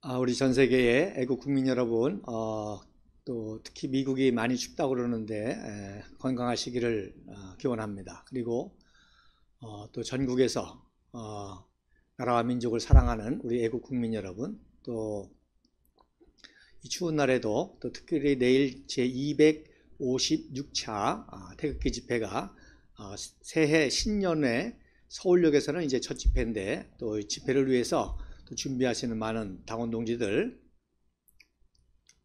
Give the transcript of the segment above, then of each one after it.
우리 전 세계의 애국 국민 여러분, 또 특히 미국이 많이 춥다고 그러는데 건강하시기를 기원합니다. 그리고 또 전국에서 나라와 민족을 사랑하는 우리 애국 국민 여러분, 또 이 추운 날에도 또 특별히 내일 제256차 태극기 집회가 새해 신년에 서울역에서는 이제 첫 집회인데, 또 이 집회를 위해서 또 준비하시는 많은 당원 동지들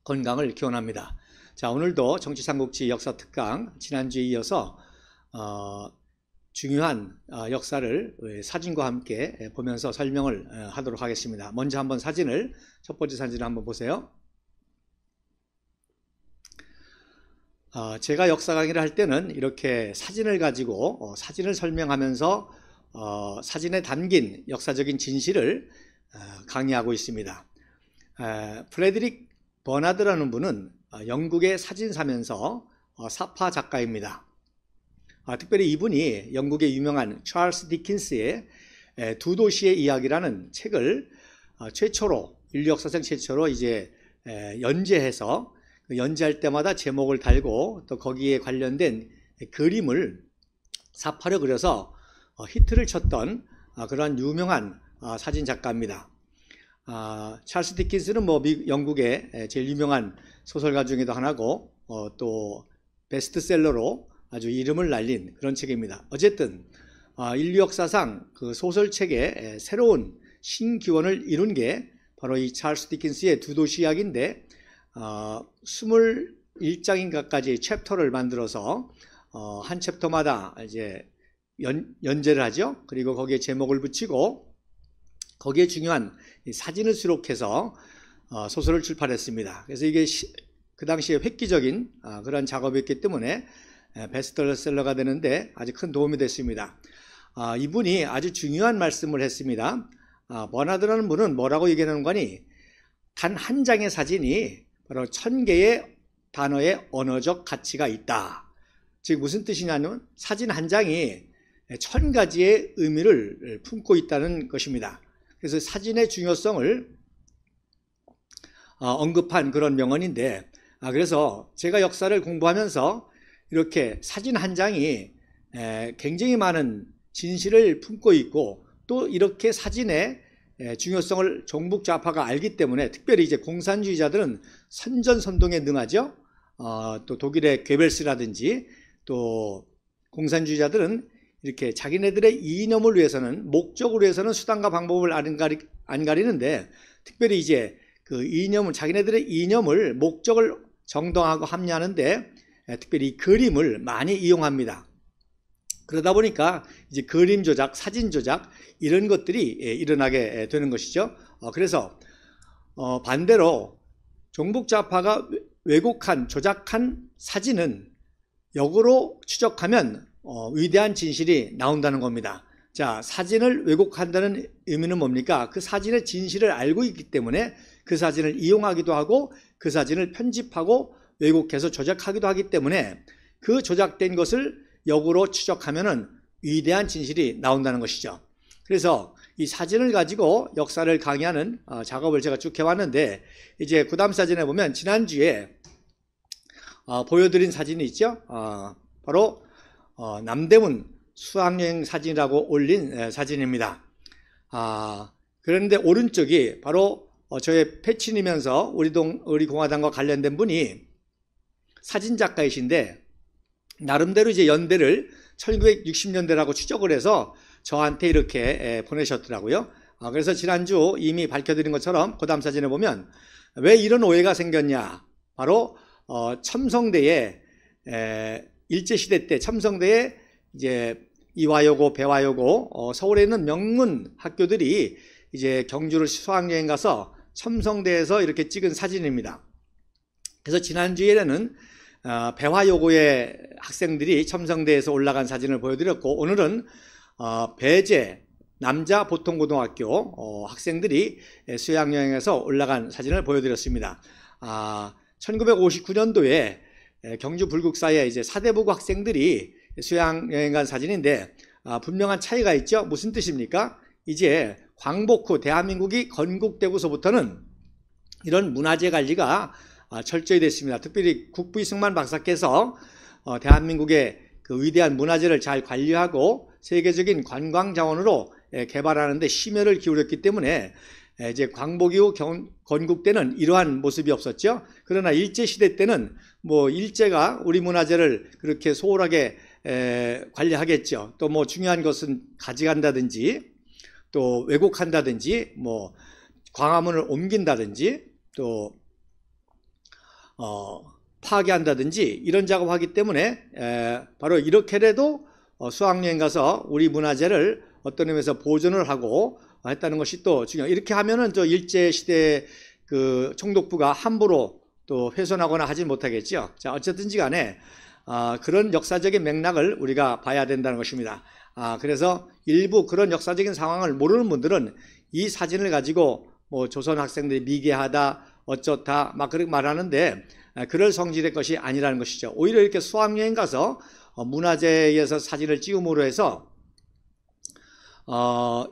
건강을 기원합니다. 자, 오늘도 정치삼국지 역사특강 지난주에 이어서 중요한 역사를 사진과 함께 보면서 설명을 하도록 하겠습니다. 먼저 한번 첫 번째 사진을 한번 보세요. 제가 역사 강의를 할 때는 이렇게 사진을 가지고 사진을 설명하면서 사진에 담긴 역사적인 진실을 강의하고 있습니다. 프레드릭 버나드라는 분은 영국의 사진사면서 사파 작가입니다. 특별히 이분이 영국의 유명한 찰스 디킨스의 두 도시의 이야기라는 책을 인류 역사상 최초로 이제 연재해서 연재할 때마다 제목을 달고 또 거기에 관련된 그림을 사파로 그려서 히트를 쳤던 그러한 유명한 사진 작가입니다. 찰스 디킨스는 영국의 제일 유명한 소설가 중에도 하나고 또 베스트셀러로 아주 이름을 날린 그런 책입니다. 어쨌든 인류 역사상 그 소설책의 새로운 신기원을 이룬 게 바로 이 찰스 디킨스의 두 도시 이야기인데 21장인가까지 챕터를 만들어서 한 챕터마다 이제 연재를 하죠. 그리고 거기에 제목을 붙이고 거기에 중요한 사진을 수록해서 소설을 출판했습니다. 그래서 이게 그 당시에 획기적인 그런 작업이었기 때문에 베스트셀러가 되는데 아주 큰 도움이 됐습니다. 이분이 아주 중요한 말씀을 했습니다. 버나드라는 분은 뭐라고 얘기하는 거니, 단 한 장의 사진이 바로 1000개의 단어의 언어적 가치가 있다. 즉 무슨 뜻이냐면 사진 한 장이 1000가지의 의미를 품고 있다는 것입니다. 그래서 사진의 중요성을 언급한 그런 명언인데, 그래서 제가 역사를 공부하면서 이렇게 사진 한 장이 굉장히 많은 진실을 품고 있고, 또 이렇게 사진의 중요성을 종북 좌파가 알기 때문에, 특별히 이제 공산주의자들은 선전선동에 능하죠. 또 독일의 괴벨스라든지 또 공산주의자들은 이렇게 자기네들의 이념을 위해서는, 목적을 위해서는 수단과 방법을 안 가리는데, 특별히 이제 그 자기네들의 이념을, 목적을 정당하고 합리하는데 특별히 이 그림을 많이 이용합니다. 그러다 보니까 이제 그림 조작, 사진 조작 이런 것들이 일어나게 되는 것이죠. 그래서 반대로 종북 좌파가 왜곡한, 조작한 사진은 역으로 추적하면 위대한 진실이 나온다는 겁니다. 자, 사진을 왜곡한다는 의미는 뭡니까? 그 사진의 진실을 알고 있기 때문에 그 사진을 이용하기도 하고 그 사진을 편집하고 왜곡해서 조작하기도 하기 때문에 그 조작된 것을 역으로 추적하면은 위대한 진실이 나온다는 것이죠. 그래서 이 사진을 가지고 역사를 강의하는 작업을 제가 쭉 해왔는데, 이제 그 다음 사진에 보면 지난주에 보여드린 사진이 있죠. 바로 남대문 수학여행 사진이라고 올린 사진입니다. 그런데 오른쪽이 바로 저의 패친이면서 우리 공화당과 관련된 분이 사진 작가이신데, 나름대로 이제 연대를 1960년대라고 추적을 해서 저한테 이렇게 보내셨더라고요. 그래서 지난주 이미 밝혀드린 것처럼 그 다음 사진에 보면 왜 이런 오해가 생겼냐, 바로 첨성대에 일제시대 때 첨성대에 이제 이화여고, 배화여고, 서울에 있는 명문 학교들이 이제 경주를 수학여행 가서 첨성대에서 이렇게 찍은 사진입니다. 그래서 지난주에는 배화여고의 학생들이 첨성대에서 올라간 사진을 보여드렸고, 오늘은 배제 남자 보통고등학교 학생들이 수학여행에서 올라간 사진을 보여드렸습니다. 1959년도에 경주 불국사에 이제 사대부고 학생들이 수학여행 간 사진인데, 분명한 차이가 있죠. 무슨 뜻입니까? 이제 광복 후 대한민국이 건국되고서부터는 이런 문화재 관리가 철저히 됐습니다. 특별히 국부 이승만 박사께서 대한민국의 그 위대한 문화재를 잘 관리하고 세계적인 관광 자원으로 개발하는 데 심혈을 기울였기 때문에 이제 광복 이후 건국 때는 이러한 모습이 없었죠. 그러나 일제시대 때는 뭐 일제가 우리 문화재를 그렇게 소홀하게 관리하겠죠. 또 뭐 중요한 것은 가져간다든지 또 왜곡한다든지 뭐 광화문을 옮긴다든지 또 파괴한다든지 이런 작업하기 때문에 바로 이렇게라도 수학여행 가서 우리 문화재를 어떤 의미에서 보존을 하고 했다는 것이 또 중요해요. 이렇게 하면은 저 일제시대 그 총독부가 함부로 또 훼손하거나 하진 못하겠죠. 자, 어쨌든지 간에 그런 역사적인 맥락을 우리가 봐야 된다는 것입니다. 그래서 일부 그런 역사적인 상황을 모르는 분들은 이 사진을 가지고 뭐 조선 학생들이 미개하다 어쩌다 막 그렇게 말하는데 그럴 성질의 것이 아니라는 것이죠. 오히려 이렇게 수학여행 가서 문화재에서 사진을 찍음으로 해서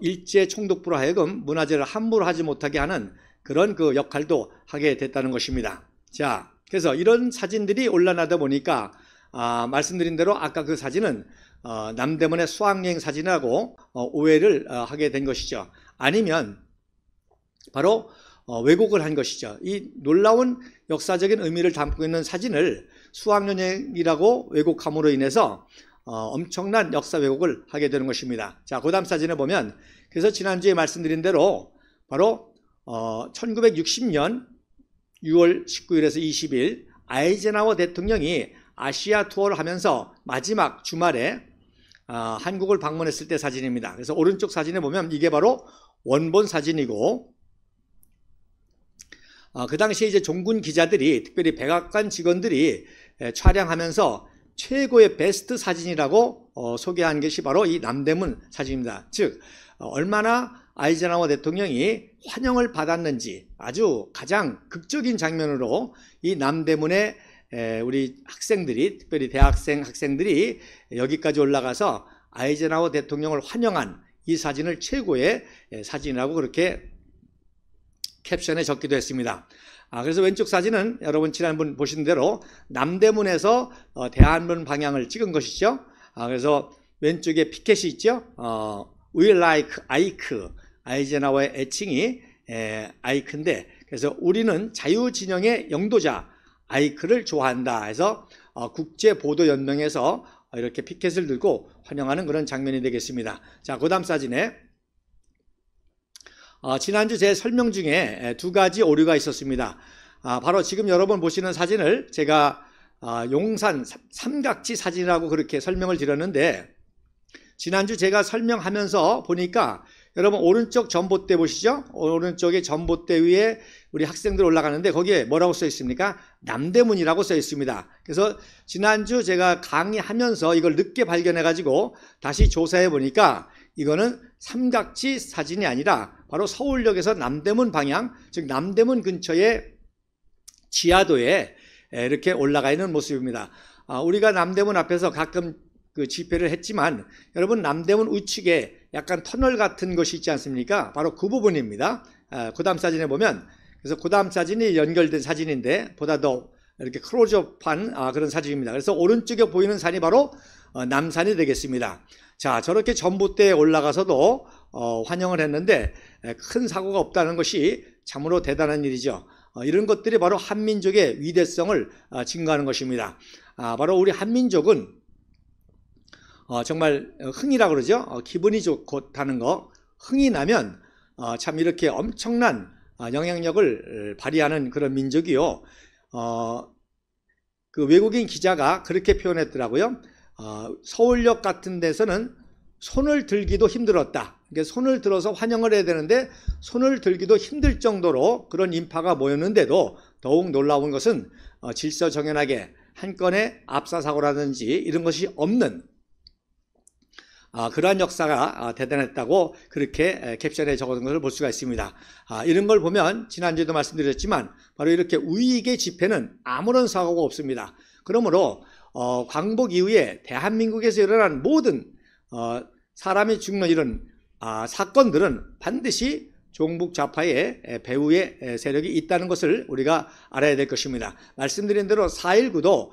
일제 총독부로 하여금 문화재를 함부로 하지 못하게 하는 그런 그 역할도 하게 됐다는 것입니다. 자, 그래서 이런 사진들이 올라나다 보니까 말씀드린 대로 아까 그 사진은 남대문의 수학여행 사진이라고 오해를 하게 된 것이죠. 아니면 바로 왜곡을 한 것이죠. 이 놀라운 역사적인 의미를 담고 있는 사진을 수학여행이라고 왜곡함으로 인해서 엄청난 역사 왜곡을 하게 되는 것입니다. 자, 그 다음 사진을 보면 그래서 지난주에 말씀드린 대로 바로 1960년 6월 19일에서 20일 아이젠하워 대통령이 아시아 투어를 하면서 마지막 주말에 한국을 방문했을 때 사진입니다. 그래서 오른쪽 사진에 보면 이게 바로 원본 사진이고 그 당시에 이제 종군 기자들이 특별히 백악관 직원들이 촬영하면서 최고의 베스트 사진이라고 소개한 것이 바로 이 남대문 사진입니다. 즉 얼마나 아이젠하워 대통령이 환영을 받았는지 아주 가장 극적인 장면으로 이 남대문의 우리 학생들이 특별히 대학생 학생들이 여기까지 올라가서 아이젠하워 대통령을 환영한 이 사진을 최고의 사진이라고 그렇게 캡션에 적기도 했습니다. 그래서 왼쪽 사진은 여러분 지난번 보신 대로 남대문에서 대한문 방향을 찍은 것이죠. 그래서 왼쪽에 피켓이 있죠. We like 아이크, 아이젠하워의 애칭이 아이크인데 그래서 우리는 자유진영의 영도자 아이크를 좋아한다 해서 국제보도연맹에서 이렇게 피켓을 들고 환영하는 그런 장면이 되겠습니다. 자, 그 다음 사진에 지난주 제 설명 중에 두 가지 오류가 있었습니다. 바로 지금 여러분 보시는 사진을 제가 용산 삼각지 사진이라고 그렇게 설명을 드렸는데 지난주 제가 설명하면서 보니까 여러분 오른쪽 전봇대 보시죠? 오른쪽에 전봇대 위에 우리 학생들 올라가는데 거기에 뭐라고 써 있습니까? 남대문이라고 써 있습니다. 그래서 지난주 제가 강의하면서 이걸 늦게 발견해 가지고 다시 조사해 보니까 이거는 삼각지 사진이 아니라 바로 서울역에서 남대문 방향, 즉 남대문 근처에 지하도에 이렇게 올라가 있는 모습입니다. 우리가 남대문 앞에서 가끔 그 집회를 했지만 여러분 남대문 우측에 약간 터널 같은 것이 있지 않습니까? 바로 그 부분입니다. 그 다음 사진에 보면 그래서 그 다음 사진이 연결된 사진인데 보다 더 이렇게 클로즈업한 그런 사진입니다. 그래서 오른쪽에 보이는 산이 바로 남산이 되겠습니다. 자, 저렇게 전봇대에 올라가서도 환영을 했는데 큰 사고가 없다는 것이 참으로 대단한 일이죠. 이런 것들이 바로 한민족의 위대성을 증거하는 것입니다. 바로 우리 한민족은 정말 흥이라고 그러죠. 기분이 좋다는 거. 흥이 나면 참 이렇게 엄청난 영향력을 발휘하는 그런 민족이요. 그 외국인 기자가 그렇게 표현했더라고요. 서울역 같은 데서는 손을 들기도 힘들었다. 그러니까 손을 들어서 환영을 해야 되는데 손을 들기도 힘들 정도로 그런 인파가 모였는데도 더욱 놀라운 것은 질서정연하게 한 건의 압사사고라든지 이런 것이 없는 그러한 역사가 대단했다고 그렇게 캡션에 적어둔 것을 볼 수가 있습니다. 이런 걸 보면 지난주에도 말씀드렸지만 바로 이렇게 우익의 집회는 아무런 사고가 없습니다. 그러므로 광복 이후에 대한민국에서 일어난 모든 사람이 죽는 이런 사건들은 반드시 종북 좌파의 배후의 세력이 있다는 것을 우리가 알아야 될 것입니다. 말씀드린 대로 4.19도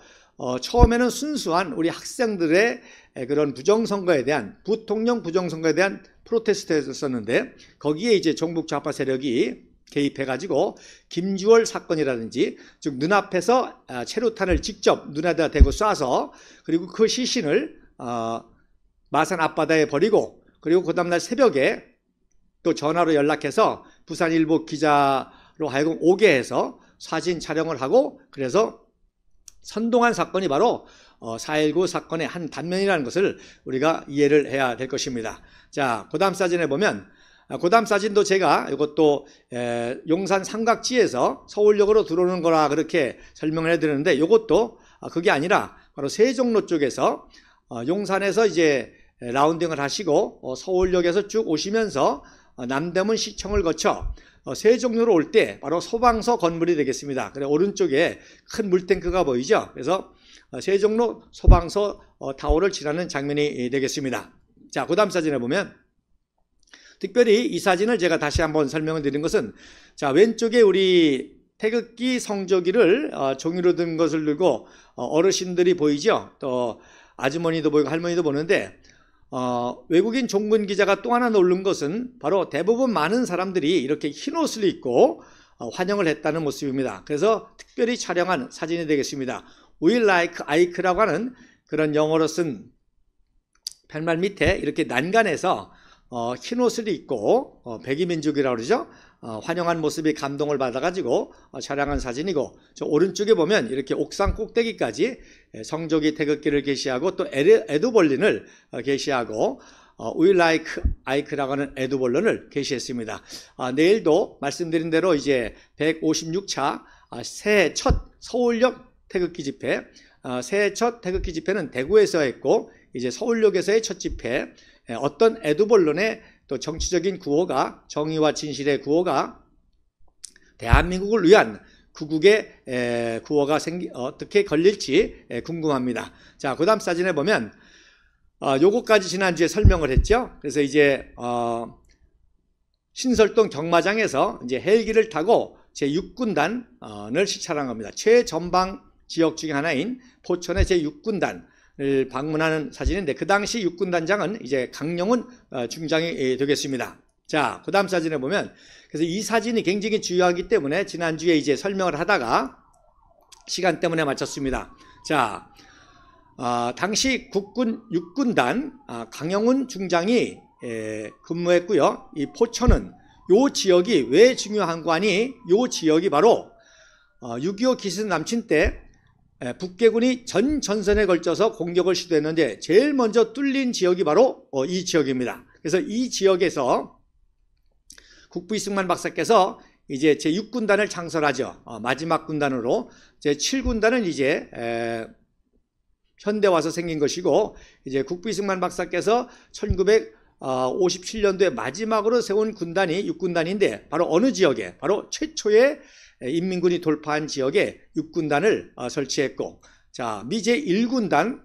처음에는 순수한 우리 학생들의 그런 부정선거에 대한, 부통령 부정선거에 대한 프로테스트였었는데, 거기에 이제 종북 좌파 세력이 개입해가지고 김주월 사건이라든지, 즉 눈앞에서 체류탄을 직접 눈에다 대고 쏴서, 그리고 그 시신을 마산 앞바다에 버리고, 그리고 그 다음날 새벽에 또 전화로 연락해서 부산일보 기자로 하여금 오게 해서 사진 촬영을 하고, 그래서 선동한 사건이 바로 4.19 사건의 한 단면이라는 것을 우리가 이해를 해야 될 것입니다. 자, 그 다음 사진에 보면, 그 다음 사진도 제가 이것도 용산 삼각지에서 서울역으로 들어오는 거라 그렇게 설명을 해드렸는데, 이것도 그게 아니라 바로 세종로 쪽에서 용산에서 이제 라운딩을 하시고 서울역에서 쭉 오시면서 남대문 시청을 거쳐 세종로로 올 때 바로 소방서 건물이 되겠습니다. 그래 오른쪽에 큰 물탱크가 보이죠. 그래서 세종로 소방서 타워를 지나는 장면이 되겠습니다. 자, 그 다음 사진에 보면, 특별히 이 사진을 제가 다시 한번 설명을 드린 것은, 자, 왼쪽에 우리 태극기 성조기를 종이로 든 것을 들고 어르신들이 보이죠. 또 아주머니도 보이고 할머니도 보는데, 외국인 종군 기자가 또 하나 놀란 것은 바로 대부분 많은 사람들이 이렇게 흰 옷을 입고 환영을 했다는 모습입니다. 그래서 특별히 촬영한 사진이 되겠습니다. We like Ike라고 하는 그런 영어로 쓴 팻말 밑에 이렇게 난간에서 흰 옷을 입고 백이민족이라고 그러죠. 환영한 모습이 감동을 받아가지고 촬영한 사진이고, 저 오른쪽에 보면 이렇게 옥상 꼭대기까지 성조기 태극기를 게시하고 또 에드벌린을 게시하고 We like Ike라고 하는 에드벌린을 게시했습니다. 내일도 말씀드린 대로 이제 156차 새해 첫 서울역 태극기 집회, 새해 첫 태극기 집회는 대구에서 했고, 이제 서울역에서의 첫 집회, 어떤 에드벌론의 또 정치적인 구호가, 정의와 진실의 구호가, 대한민국을 위한 구국의 구호가 어떻게 걸릴지 궁금합니다. 자, 그 다음 사진에 보면 요거까지 지난주에 설명을 했죠. 그래서 이제 신설동 경마장에서 이제 헬기를 타고 제6군단을 시찰한 겁니다. 최전방 지역 중에 하나인 포천의 제6군단을 방문하는 사진인데, 그 당시 6군단장은 이제 강영훈 중장이 되겠습니다. 자, 그 다음 사진에 보면, 그래서 이 사진이 굉장히 중요하기 때문에 지난주에 이제 설명을 하다가 시간 때문에 마쳤습니다. 자, 당시 국군 6군단 강영훈 중장이 근무했고요. 이 포천은 요 지역이 왜 중요한 거 아니? 요 지역이 바로 6.25 기습 남침 때 북계군이 전 전선에 걸쳐서 공격을 시도했는데 제일 먼저 뚫린 지역이 바로 이 지역입니다. 그래서 이 지역에서 국부 이승만 박사께서 이제 제6군단을 창설하죠. 마지막 군단으로 제7군단은 이제 현대 와서 생긴 것이고, 이제 국부 이승만 박사께서 1957년도에 마지막으로 세운 군단이 6군단인데, 바로 어느 지역에, 바로 최초의 인민군이 돌파한 지역에 6군단을 설치했고, 자, 미제 1군단,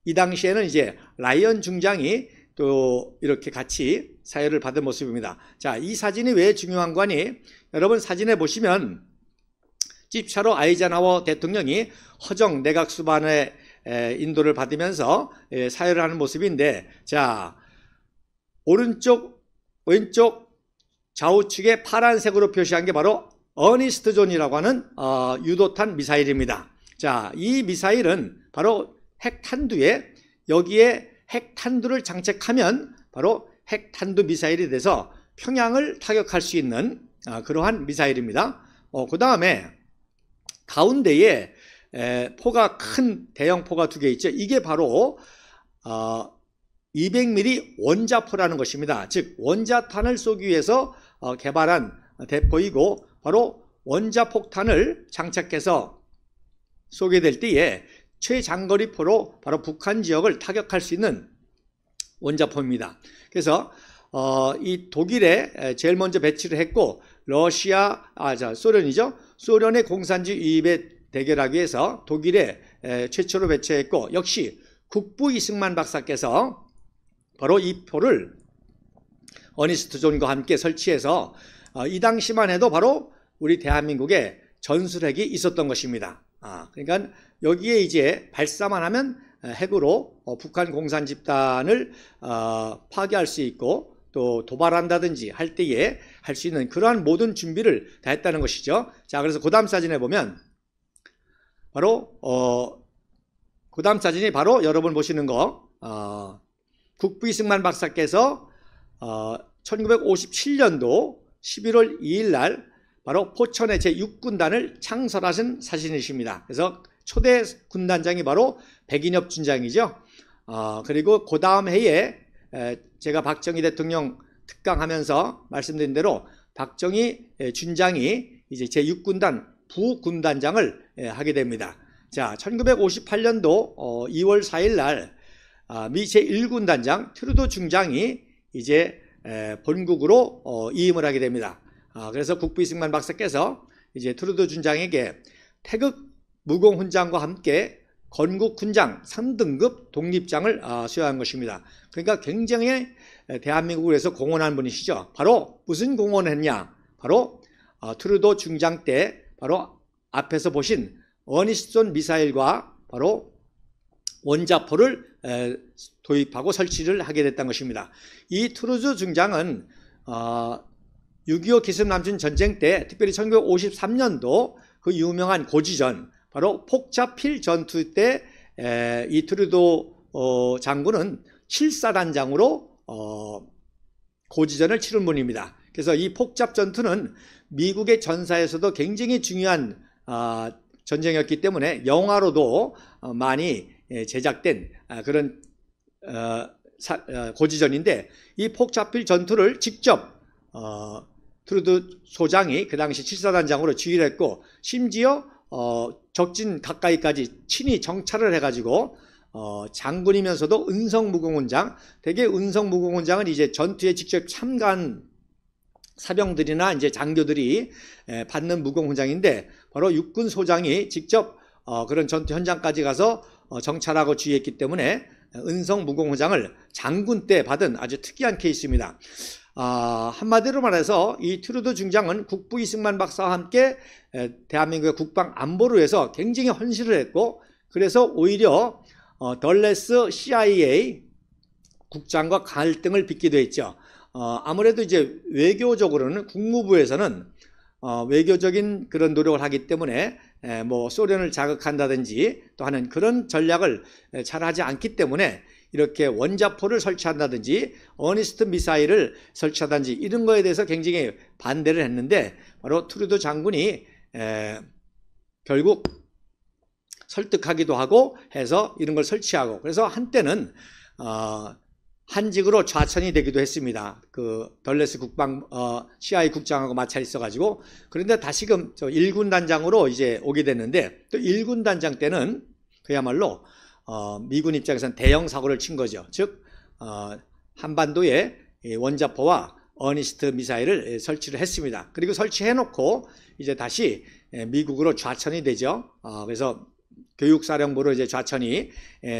이 당시에는 이제 라이언 중장이 또 이렇게 같이 사열을 받은 모습입니다. 자, 이 사진이 왜 중요한 거니? 여러분 사진에 보시면 집차로 아이젠하워 대통령이 허정 내각 수반의 인도를 받으면서 사열을 하는 모습인데, 자, 오른쪽, 왼쪽, 좌우측에 파란색으로 표시한 게 바로 어니스트 존이라고 하는 유도탄 미사일입니다. 자, 이 미사일은 바로 핵탄두에, 여기에 핵탄두를 장착하면 바로 핵탄두 미사일이 돼서 평양을 타격할 수 있는 그러한 미사일입니다. 그 다음에 가운데에 포가, 큰 대형 포가 2개 있죠. 이게 바로 200mm 원자포라는 것입니다. 즉 원자탄을 쏘기 위해서 개발한 대포이고, 바로 원자폭탄을 장착해서 쏘게 될 때에 최장거리포로 바로 북한 지역을 타격할 수 있는 원자포입니다. 그래서 이 독일에 제일 먼저 배치를 했고, 소련이죠. 소련의 공산주의 유입에 대결하기 위해서 독일에 최초로 배치했고, 역시 국부 이승만 박사께서 바로 이 포를 어니스트 존과 함께 설치해서 이 당시만 해도 바로 우리 대한민국에 전술핵이 있었던 것입니다. 그러니까 여기에 이제 발사만 하면 핵으로 북한 공산 집단을 파괴할 수 있고 또 도발한다든지 할 때에 할 수 있는 그러한 모든 준비를 다 했다는 것이죠. 자, 그래서 그 다음 사진에 보면 바로 그 다음 사진이 바로 여러분 보시는 거 국부 이승만 박사께서 1957년도 11월 2일 날 바로 포천의 제6군단을 창설하신 사진이십니다. 그래서 초대 군단장이 바로 백인엽 준장이죠. 그리고 그 다음 해에 제가 박정희 대통령 특강하면서 말씀드린 대로 박정희 준장이 이제 제6군단 부군단장을 하게 됩니다. 자, 1958년도 2월 4일 날 미 제1군단장 트루도 중장이 이제 본국으로 이임을 하게 됩니다. 그래서 국부 이승만 박사께서 이제 트루도 중장에게 태극 무공훈장과 함께 건국 훈장 3등급 독립장을 수여한 것입니다. 그러니까 굉장히 대한민국을 위해서 공헌한 분이시죠. 바로 무슨 공헌을 했냐? 바로 트루도 중장 때 바로 앞에서 보신 어니스톤 미사일과 바로 원자포를 도입하고 설치를 하게 됐던 것입니다. 이 트루도 중장은 6.25 기습남중 전쟁 때 특별히 1953년도 그 유명한 고지전 바로 폭자필 전투 때 이 트루도 장군은 7사단장으로 고지전을 치른 분입니다. 그래서 이 폭잡 전투는 미국의 전사에서도 굉장히 중요한 전쟁이었기 때문에 영화로도 많이 제작된 그런 고지전인데 이 폭자필 전투를 직접 트루도 소장이 그 당시 7사단장으로 지휘를 했고 심지어 적진 가까이까지 친히 정찰을 해가지고 장군이면서도 은성무공훈장, 대개 은성무공훈장은 이제 전투에 직접 참가한 사병들이나 이제 장교들이 받는 무공훈장인데 바로 육군 소장이 직접 그런 전투 현장까지 가서 정찰하고 지휘했기 때문에 은성무공훈장을 장군 때 받은 아주 특이한 케이스입니다. 한마디로 말해서 이 트루도 중장은 국부 이승만 박사와 함께 대한민국의 국방 안보를 위해서 굉장히 헌신을 했고 그래서 오히려 덜레스 CIA 국장과 갈등을 빚기도 했죠. 아무래도 이제 외교적으로는 국무부에서는 외교적인 그런 노력을 하기 때문에 뭐 소련을 자극한다든지 또 하는 그런 전략을 잘 하지 않기 때문에 이렇게 원자포를 설치한다든지 어니스트 미사일을 설치한다든지 이런 거에 대해서 굉장히 반대를 했는데 바로 트루도 장군이 결국 설득하기도 하고 해서 이런 걸 설치하고 그래서 한때는 한직으로 좌천이 되기도 했습니다. 그 덜레스 국방 CIA 국장하고 마찰이 있어가지고 그런데 다시금 저 1군 단장으로 이제 오게 됐는데 또 1군 단장 때는 그야말로 미군 입장에서는 대형 사고를 친 거죠. 즉 한반도에 원자포와 어니스트 미사일을 설치를 했습니다. 그리고 설치해놓고 이제 다시 미국으로 좌천이 되죠. 그래서 교육사령부로 이제 좌천이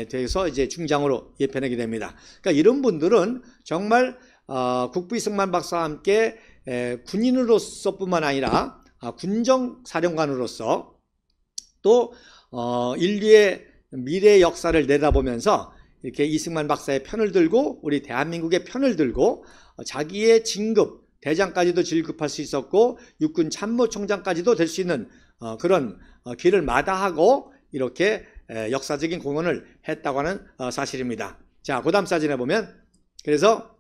돼서 이제 중장으로 예편하게 됩니다. 그러니까 이런 분들은 정말 국부 이승만 박사와 함께 군인으로서뿐만 아니라 군정사령관으로서 또 인류의 미래 역사를 내다보면서 이렇게 이승만 박사의 편을 들고 우리 대한민국의 편을 들고 자기의 진급 대장까지도 진급할 수 있었고 육군 참모총장까지도 될 수 있는 그런 길을 마다하고 이렇게 역사적인 공헌을 했다고 하는 사실입니다. 자, 그 다음 사진에 보면 그래서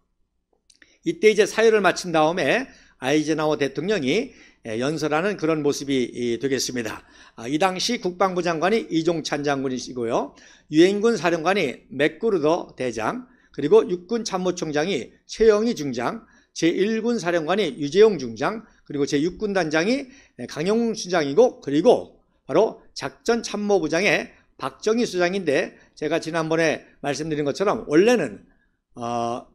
이때 이제 사회를 마친 다음에 아이젠하워 대통령이 연설하는 그런 모습이 되겠습니다. 이 당시 국방부 장관이 이종찬 장군이시고요. 유엔군 사령관이 맥그루더 대장, 그리고 육군 참모총장이 최영희 중장, 제1군 사령관이 유재용 중장, 그리고 제6군 단장이 강영웅 수장이고 그리고 바로 작전참모부장의 박정희 수장인데 제가 지난번에 말씀드린 것처럼 원래는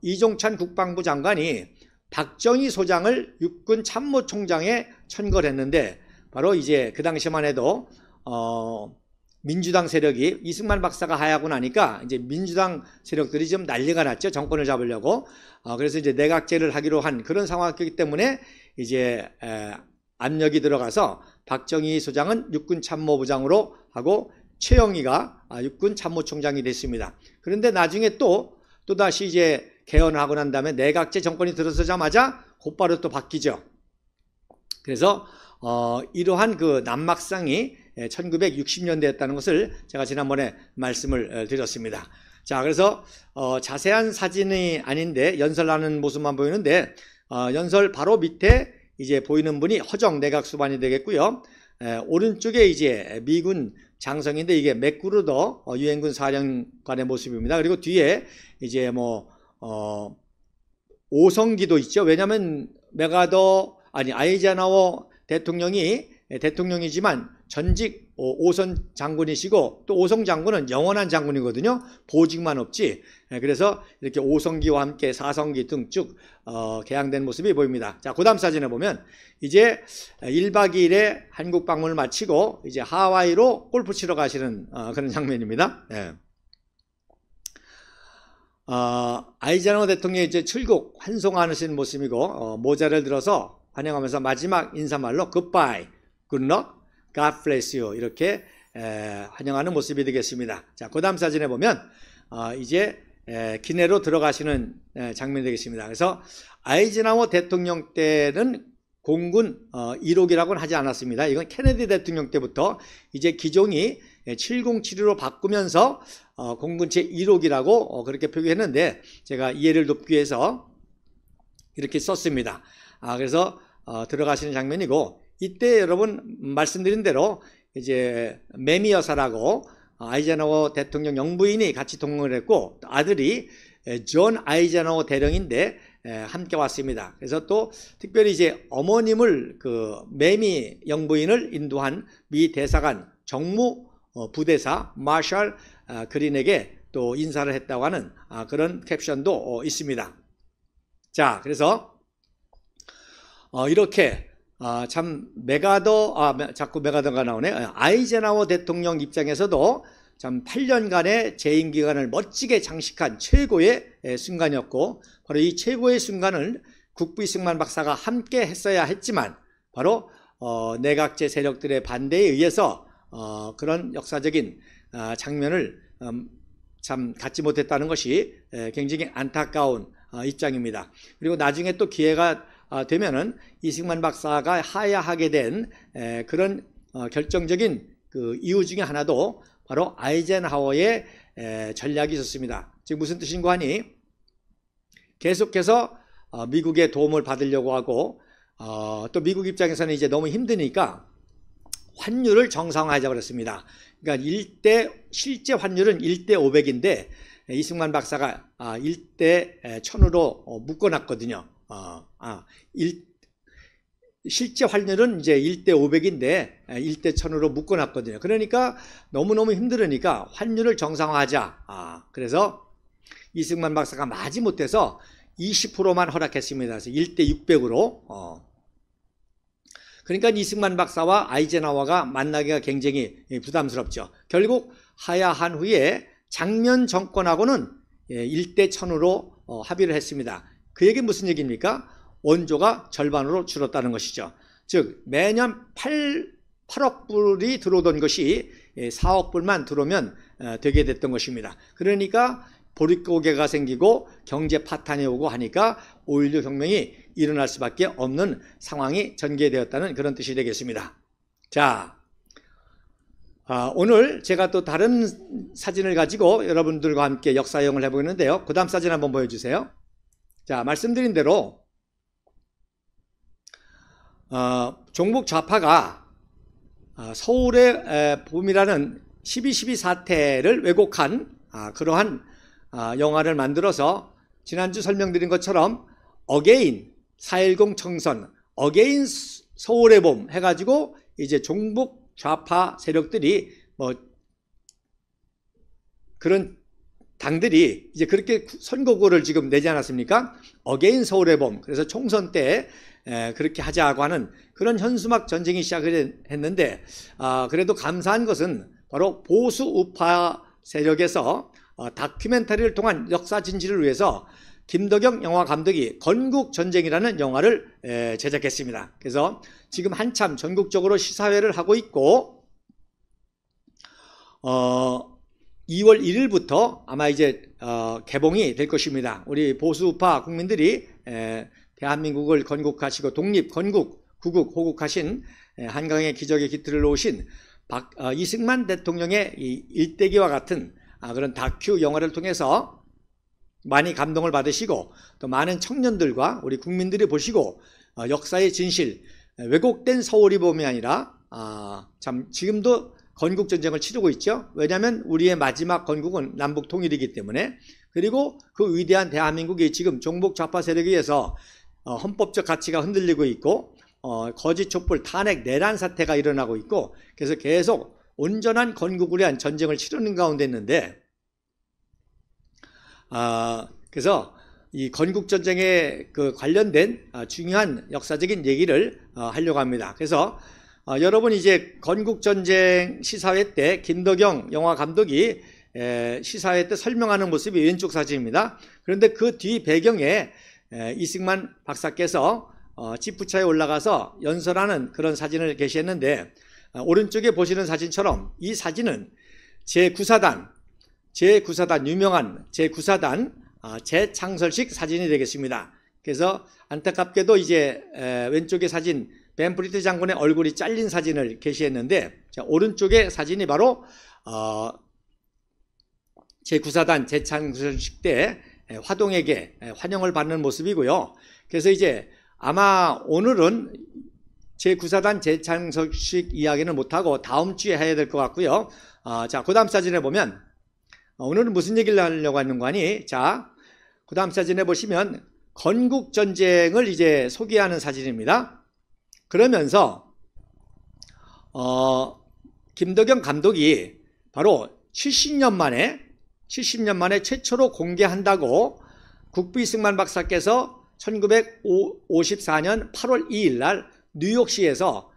이종찬 국방부 장관이 박정희 소장을 육군 참모총장에 천거했는데 바로 이제 그 당시만 해도 민주당 세력이 이승만 박사가 하야하고 나니까 이제 민주당 세력들이 좀 난리가 났죠. 정권을 잡으려고. 그래서 이제 내각제를 하기로 한 그런 상황이기 때문에 이제 압력이 들어가서 박정희 소장은 육군 참모부장으로 하고 최영희가 육군 참모총장이 됐습니다. 그런데 나중에 또다시 이제 개헌하고 난 다음에 내각제 정권이 들어서자마자 곧바로 또 바뀌죠. 그래서 이러한 그 난막상이 1960년대였다는 것을 제가 지난번에 말씀을 드렸습니다. 자, 그래서 자세한 사진이 아닌데 연설하는 모습만 보이는데 연설 바로 밑에 이제 보이는 분이 허정 내각 수반이 되겠고요. 오른쪽에 이제 미군 장성인데 이게 맥그루더 유엔군 사령관의 모습입니다. 그리고 뒤에 이제 뭐 오성기도 있죠. 왜냐하면 아이젠하워 대통령이지만 전직 5선 장군이시고 또 오성 장군은 영원한 장군이거든요. 보직만 없지. 그래서 이렇게 오성기와 함께 사성기 등 쭉 개항된 모습이 보입니다. 자, 그 다음 사진에 보면 이제 1박 2일의 한국 방문을 마치고 이제 하와이로 골프 치러 가시는 그런 장면입니다. 네. 아이젠하워 대통령이 이제 출국 환송하시는 모습이고 모자를 들어서 환영하면서 마지막 인사말로 Goodbye, Good luck, God bless you 이렇게 환영하는 모습이 되겠습니다. 자, 그 다음 사진에 보면 이제 기내로 들어가시는 장면이 되겠습니다. 그래서 아이젠하워 대통령 때는 공군 1호기라고는 하지 않았습니다. 이건 케네디 대통령 때부터 이제 기종이 707로 바꾸면서 공군체 1호기라고 그렇게 표기했는데 제가 이해를 돕기 위해서 이렇게 썼습니다. 그래서 들어가시는 장면이고 이때 여러분 말씀드린 대로 이제 매미 여사라고 아이젠하워 대통령 영부인이 같이 동행을 했고 아들이 존 아이젠하워 대령인데 함께 왔습니다. 그래서 또 특별히 이제 어머님을 그 매미 영부인을 인도한 미 대사관 정무 부대사 마샬 그린에게 또 인사를 했다고 하는 그런 캡션도 있습니다. 자, 그래서 이렇게 참 자꾸 메가더가 나오네. 아이젠하워 대통령 입장에서도 참 8년간의 재임 기간을 멋지게 장식한 최고의 순간이었고 바로 이 최고의 순간을 국부 이승만 박사가 함께 했어야 했지만 바로 내각제 세력들의 반대에 의해서 그런 역사적인 장면을 참 갖지 못했다는 것이 굉장히 안타까운 입장입니다. 그리고 나중에 또 기회가 되면은 이승만 박사가 하야하게 된 그런 결정적인 그 이유 중에 하나도 바로 아이젠하워의 전략이 있었습니다. 즉 무슨 뜻인가 하니 계속해서 미국의 도움을 받으려고 하고 또 미국 입장에서는 이제 너무 힘드니까 환율을 정상화하자고 그랬습니다. 그러니까 실제 환율은 1대 500인데 이승만 박사가 1대 1000으로 묶어놨거든요. 실제 환율은 이제 1대 500인데 1대 1000으로 묶어놨거든요. 그러니까 너무너무 힘들으니까 환율을 정상화하자. 그래서 이승만 박사가 마지못해서 20%만 허락했습니다. 그래서 1대 600으로. 그러니까 이승만 박사와 아이젠하워가 만나기가 굉장히 부담스럽죠. 결국 하야한 후에 장면 정권하고는 1대 1000으로 합의를 했습니다. 그 얘기는 무슨 얘기입니까? 원조가 절반으로 줄었다는 것이죠. 즉 매년 8억 불이 들어오던 것이 4억 불만 들어오면 되게 됐던 것입니다. 그러니까 보릿고개가 생기고 경제 파탄이 오고 하니까 5.16 혁명이 일어날 수밖에 없는 상황이 전개되었다는 그런 뜻이 되겠습니다. 자, 오늘 제가 또 다른 사진을 가지고 여러분들과 함께 역사여행을 해보겠는데요. 그 다음 사진 한번 보여주세요. 자, 말씀드린 대로 종북 좌파가 서울의 봄이라는 12.12 사태를 왜곡한 그러한 영화를 만들어서 지난주 설명드린 것처럼 어게인 4.10 청선, 어게인 서울의 봄 해가지고 이제 종북 좌파 세력들이 뭐 그런 당들이 이제 그렇게 선거구를 지금 내지 않았습니까? 어게인 서울의 봄. 그래서 총선 때 그렇게 하자고 하는 그런 현수막 전쟁이 시작을 했는데 그래도 감사한 것은 바로 보수 우파 세력에서 다큐멘터리를 통한 역사 진실을 위해서 김덕영 영화 감독이 건국전쟁이라는 영화를 제작했습니다. 그래서 지금 한참 전국적으로 시사회를 하고 있고 2월 1일부터 아마 이제 개봉이 될 것입니다. 우리 보수우파 국민들이 대한민국을 건국하시고 독립, 건국, 구국, 호국하신 한강의 기적의 깃들을 놓으신 이승만 대통령의 이 일대기와 같은 그런 다큐 영화를 통해서 많이 감동을 받으시고 또 많은 청년들과 우리 국민들이 보시고 역사의 진실, 왜곡된 서울이범이 아니라 참 지금도 건국전쟁을 치르고 있죠. 왜냐하면 우리의 마지막 건국은 남북 통일이기 때문에. 그리고 그 위대한 대한민국이 지금 종북 좌파 세력에 의해서 헌법적 가치가 흔들리고 있고 거짓 촛불 탄핵 내란 사태가 일어나고 있고, 그래서 계속 온전한 건국을 위한 전쟁을 치르는 가운데 있는데 그래서 이 건국전쟁에 관련된 중요한 역사적인 얘기를 하려고 합니다. 그래서 여러분 이제 건국전쟁 시사회 때 김덕영 영화 감독이 시사회 때 설명하는 모습이 왼쪽 사진입니다. 그런데 그 뒤 배경에 이승만 박사께서 지프차에 올라가서 연설하는 그런 사진을 게시했는데, 오른쪽에 보시는 사진처럼 이 사진은 제9사단 유명한 제9사단 재창설식 사진이 되겠습니다. 그래서 안타깝게도 이제 왼쪽의 사진 벤프리트 장군의 얼굴이 잘린 사진을 게시했는데, 자, 오른쪽의 사진이 바로 제9사단 재창설식 때 화동에게 환영을 받는 모습이고요. 그래서 이제 아마 오늘은 제9사단 재창설식 이야기는 못하고 다음 주에 해야 될 것 같고요. 자, 그 다음 사진에 보면 오늘은 무슨 얘기를 하려고 하는 거니? 자, 그 다음 사진에 보시면 건국전쟁을 이제 소개하는 사진입니다. 그러면서 김덕영 감독이 바로 70년 만에 최초로 공개한다고 국부 이승만 박사께서 1954년 8월 2일 날 뉴욕시에서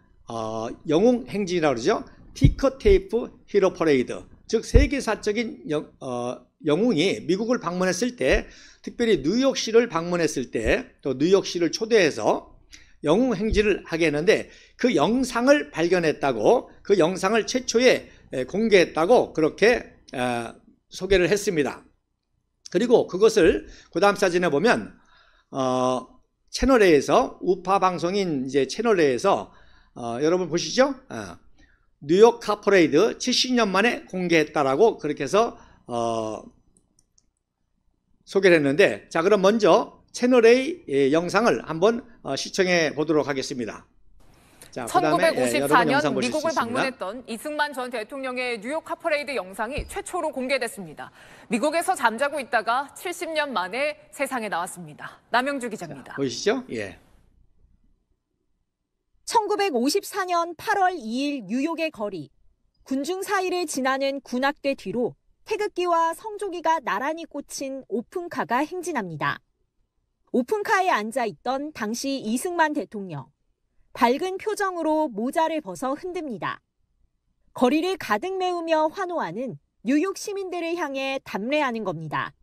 영웅 행진이라고 그러죠. 티커테이프 히로 퍼레이드, 즉 세계사적인 영웅이 미국을 방문했을 때, 특별히 뉴욕시를 방문했을 때 또 뉴욕시를 초대해서 영웅 행진을 하게 했는데, 그 영상을 발견했다고, 그 영상을 최초에 공개했다고 그렇게 소개를 했습니다. 그리고 그것을 그 다음 사진에 보면 채널A에서, 우파 방송인 이제 채널A에서 여러분 보시죠? 뉴욕 카퍼레이드 70년 만에 공개했다라고 그렇게 해서 소개를 했는데, 자, 그럼 먼저 채널A 영상을 한번 시청해 보도록 하겠습니다. 자, 1954년 미국을 방문했던 이승만 전 대통령의 뉴욕 카퍼레이드 영상이 최초로 공개됐습니다. 미국에서 잠자고 있다가 70년 만에 세상에 나왔습니다. 남영주 기자입니다. 자, 보이시죠? 예. 1954년 8월 2일 뉴욕의 거리. 군중 사이를 지나는 군악대 뒤로 태극기와 성조기가 나란히 꽂힌 오픈카가 행진합니다. 오픈카에 앉아있던 당시 이승만 대통령. 밝은 표정으로 모자를 벗어 흔듭니다. 거리를 가득 메우며 환호하는 뉴욕 시민들을 향해 담례하는 겁니다.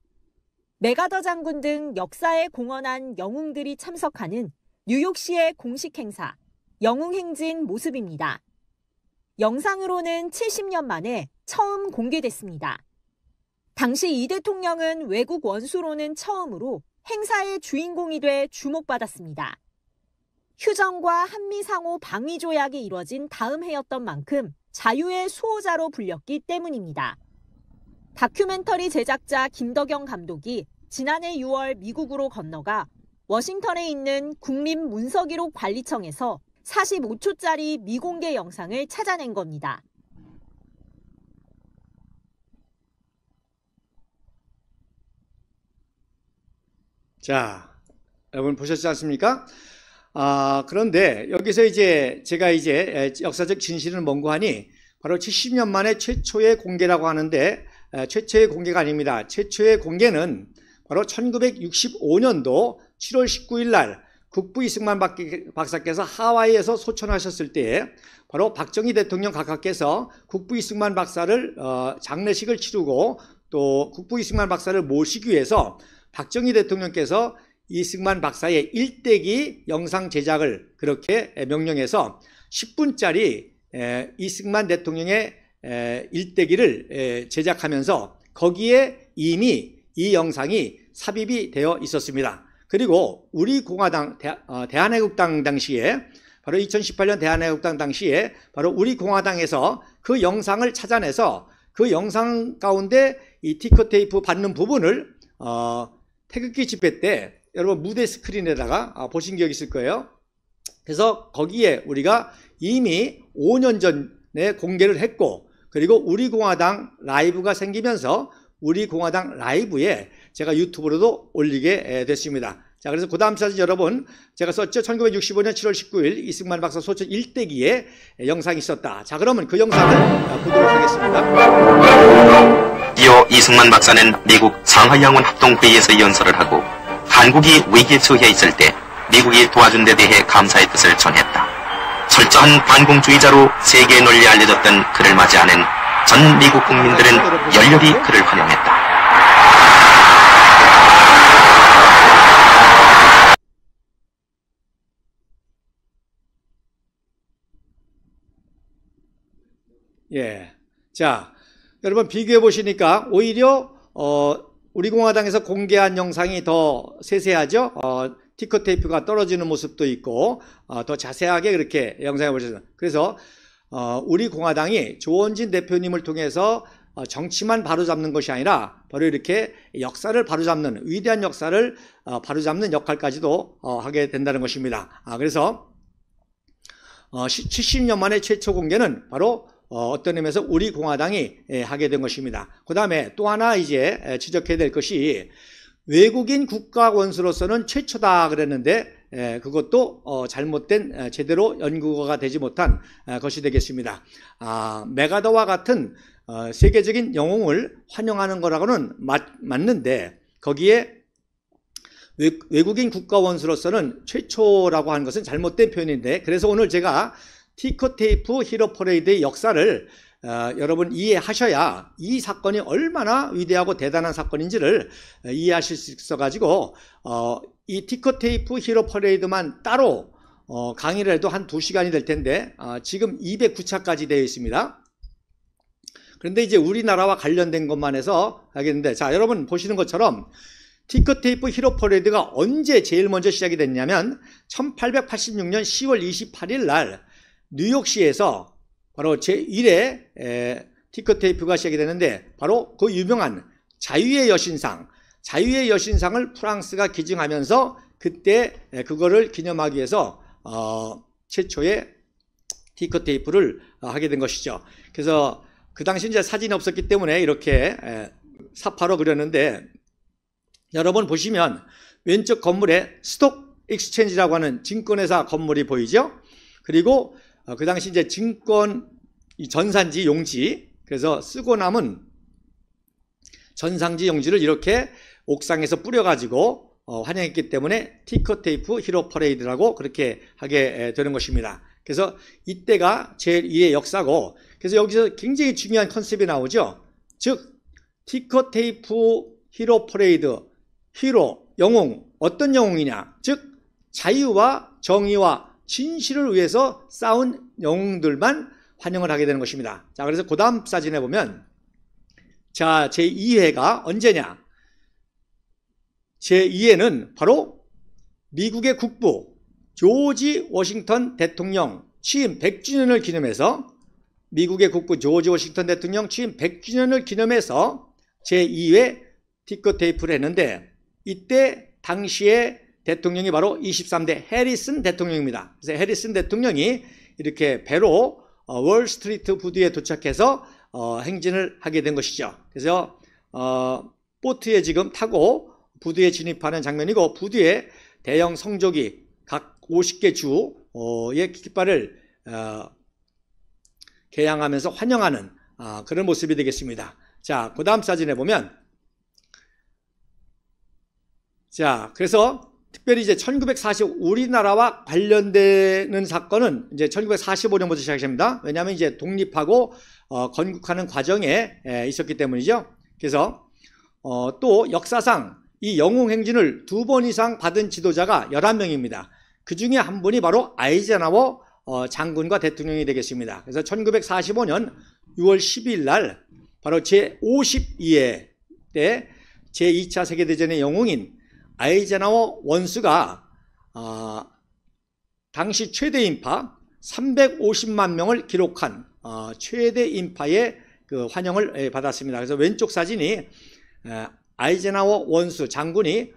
맥아더 장군 등 역사에 공헌한 영웅들이 참석하는 뉴욕시의 공식 행사, 영웅행진 모습입니다. 영상으로는 70년 만에 처음 공개됐습니다. 당시 이 대통령은 외국 원수로는 처음으로 행사의 주인공이 돼 주목받았습니다. 휴전과 한미상호 방위 조약이 이뤄진 다음 해였던 만큼 자유의 수호자로 불렸기 때문입니다. 다큐멘터리 제작자 김덕영 감독이 지난해 6월 미국으로 건너가 워싱턴에 있는 국립문서기록 관리청에서 45초짜리 미공개 영상을 찾아낸 겁니다. 자, 여러분 보셨지 않습니까? 그런데 여기서 이제 제가 이제 역사적 진실을 mon고하니 바로 70년 만에 최초의 공개라고 하는데, 최초의 공개가 아닙니다. 최초의 공개는 바로 1965년도 7월 19일 날 국부 이승만 박사께서 하와이에서 소천하셨을 때에 바로 박정희 대통령 각하께서 국부 이승만 박사를 장례식을 치르고 또 국부 이승만 박사를 모시기 위해서 박정희 대통령께서 이승만 박사의 일대기 영상 제작을 그렇게 명령해서 10분짜리 이승만 대통령의 일대기를 제작하면서 거기에 이미 이 영상이 삽입이 되어 있었습니다. 그리고 우리 공화당 대한애국당 당시에 바로 2018년 대한애국당 당시에 바로 우리 공화당에서 그 영상을 찾아내서 그 영상 가운데 이 티커테이프 받는 부분을 태극기 집회 때 여러분 무대 스크린에다가 보신 기억이 있을 거예요. 그래서 거기에 우리가 이미 5년 전에 공개를 했고 그리고 우리 공화당 라이브가 생기면서 우리 공화당 라이브에 제가 유튜브로도 올리게 됐습니다. 자, 그래서 그 다음 사진 여러분 제가 썼죠. 1965년 7월 19일 이승만 박사 소천 일대기에 영상이 있었다. 자, 그러면 그 영상을 보도록 하겠습니다. 이어 이승만 박사는 미국 상하이양원 합동회의에서 연설을 하고 한국이 위기에 처해 있을 때 미국이 도와준 데 대해 감사의 뜻을 전했다. 철저한 반공주의자로 세계에 널리 알려졌던 그를 맞이하는 전 미국 국민들은 열렬히 그를 환영했다. 예. 자, 여러분 비교해 보시니까 오히려 우리 공화당에서 공개한 영상이 더 세세하죠. 티커테이프가 떨어지는 모습도 있고 더 자세하게 그렇게 영상을 보셨어요. 그래서 우리 공화당이 조원진 대표님을 통해서 정치만 바로잡는 것이 아니라 바로 이렇게 역사를 바로잡는 위대한 역사를 바로잡는 역할까지도 하게 된다는 것입니다. 그래서 70년 만에 최초 공개는 바로 어떤 의미에서 우리 공화당이 하게 된 것입니다. 그 다음에 또 하나 이제 지적해야 될 것이 외국인 국가 원수로서는 최초다 그랬는데 그것도 잘못된 제대로 연구가 되지 못한 것이 되겠습니다. 메가더와 같은 세계적인 영웅을 환영하는 거라고는 맞는데 거기에 외국인 국가 원수로서는 최초라고 하는 것은 잘못된 표현인데 그래서 오늘 제가 티커테이프 히로 퍼레이드의 역사를 여러분 이해하셔야 이 사건이 얼마나 위대하고 대단한 사건인지를 이해하실 수 있어가지고 이 티커테이프 히로 퍼레이드만 따로 강의를 해도 한 2시간이 될 텐데 지금 209차까지 되어 있습니다. 그런데 이제 우리나라와 관련된 것만 해서 하겠는데 자 여러분 보시는 것처럼 티커테이프 히로 퍼레이드가 언제 제일 먼저 시작이 됐냐면 1886년 10월 28일 날 뉴욕시에서 바로 제1회 티커테이프가 시작이 되는데 바로 그 유명한 자유의 여신상을 프랑스가 기증하면서 그때 그거를 기념하기 위해서 최초의 티커테이프를 하게 된 것이죠. 그래서 그 당시 이제 사진이 없었기 때문에 이렇게 사파로 그렸는데 여러분 보시면 왼쪽 건물에 스톡 익스체인지라고 하는 증권회사 건물이 보이죠. 그리고 그 당시 이제 증권 전산지 용지 그래서 쓰고 남은 전산지 용지를 이렇게 옥상에서 뿌려가지고 환영했기 때문에 티커테이프 히로 퍼레이드라고 그렇게 하게 되는 것입니다. 그래서 이때가 제2의 역사고 그래서 여기서 굉장히 중요한 컨셉이 나오죠. 즉 티커테이프 히로 퍼레이드 히로 영웅 어떤 영웅이냐 즉 자유와 정의와 진실을 위해서 싸운 영웅들만 환영을 하게 되는 것입니다. 자, 그래서 그 다음 사진에 보면 자, 제2회가 언제냐? 제2회는 바로 미국의 국부 조지 워싱턴 대통령 취임 100주년을 기념해서 미국의 국부 조지 워싱턴 대통령 취임 100주년을 기념해서 제2회 티커테이프를 했는데 이때 당시에 대통령이 바로 23대 해리슨 대통령입니다. 그래서 해리슨 대통령이 이렇게 배로 월스트리트 부두에 도착해서 행진을 하게 된 것이죠. 그래서 보트에 지금 타고 부두에 진입하는 장면이고 부두에 대형 성조기 각 50개 주의 깃발을 개양하면서 환영하는 그런 모습이 되겠습니다. 자, 그 다음 사진에 보면 자, 그래서 특별히 이제 1940 우리나라와 관련되는 사건은 이제 1945년부터 시작됩니다. 왜냐하면 이제 독립하고 건국하는 과정에 있었기 때문이죠. 그래서 또 역사상 이 영웅 행진을 2번 이상 받은 지도자가 11명입니다. 그 중에 한 분이 바로 아이젠하워 장군과 대통령이 되겠습니다. 그래서 1945년 6월 12일 날 바로 제52회 때 제2차 세계대전의 영웅인 아이젠하워 원수가 당시 최대 인파 350만 명을 기록한 최대 인파의 그 환영을 받았습니다. 그래서 왼쪽 사진이 아이젠하워 원수 장군이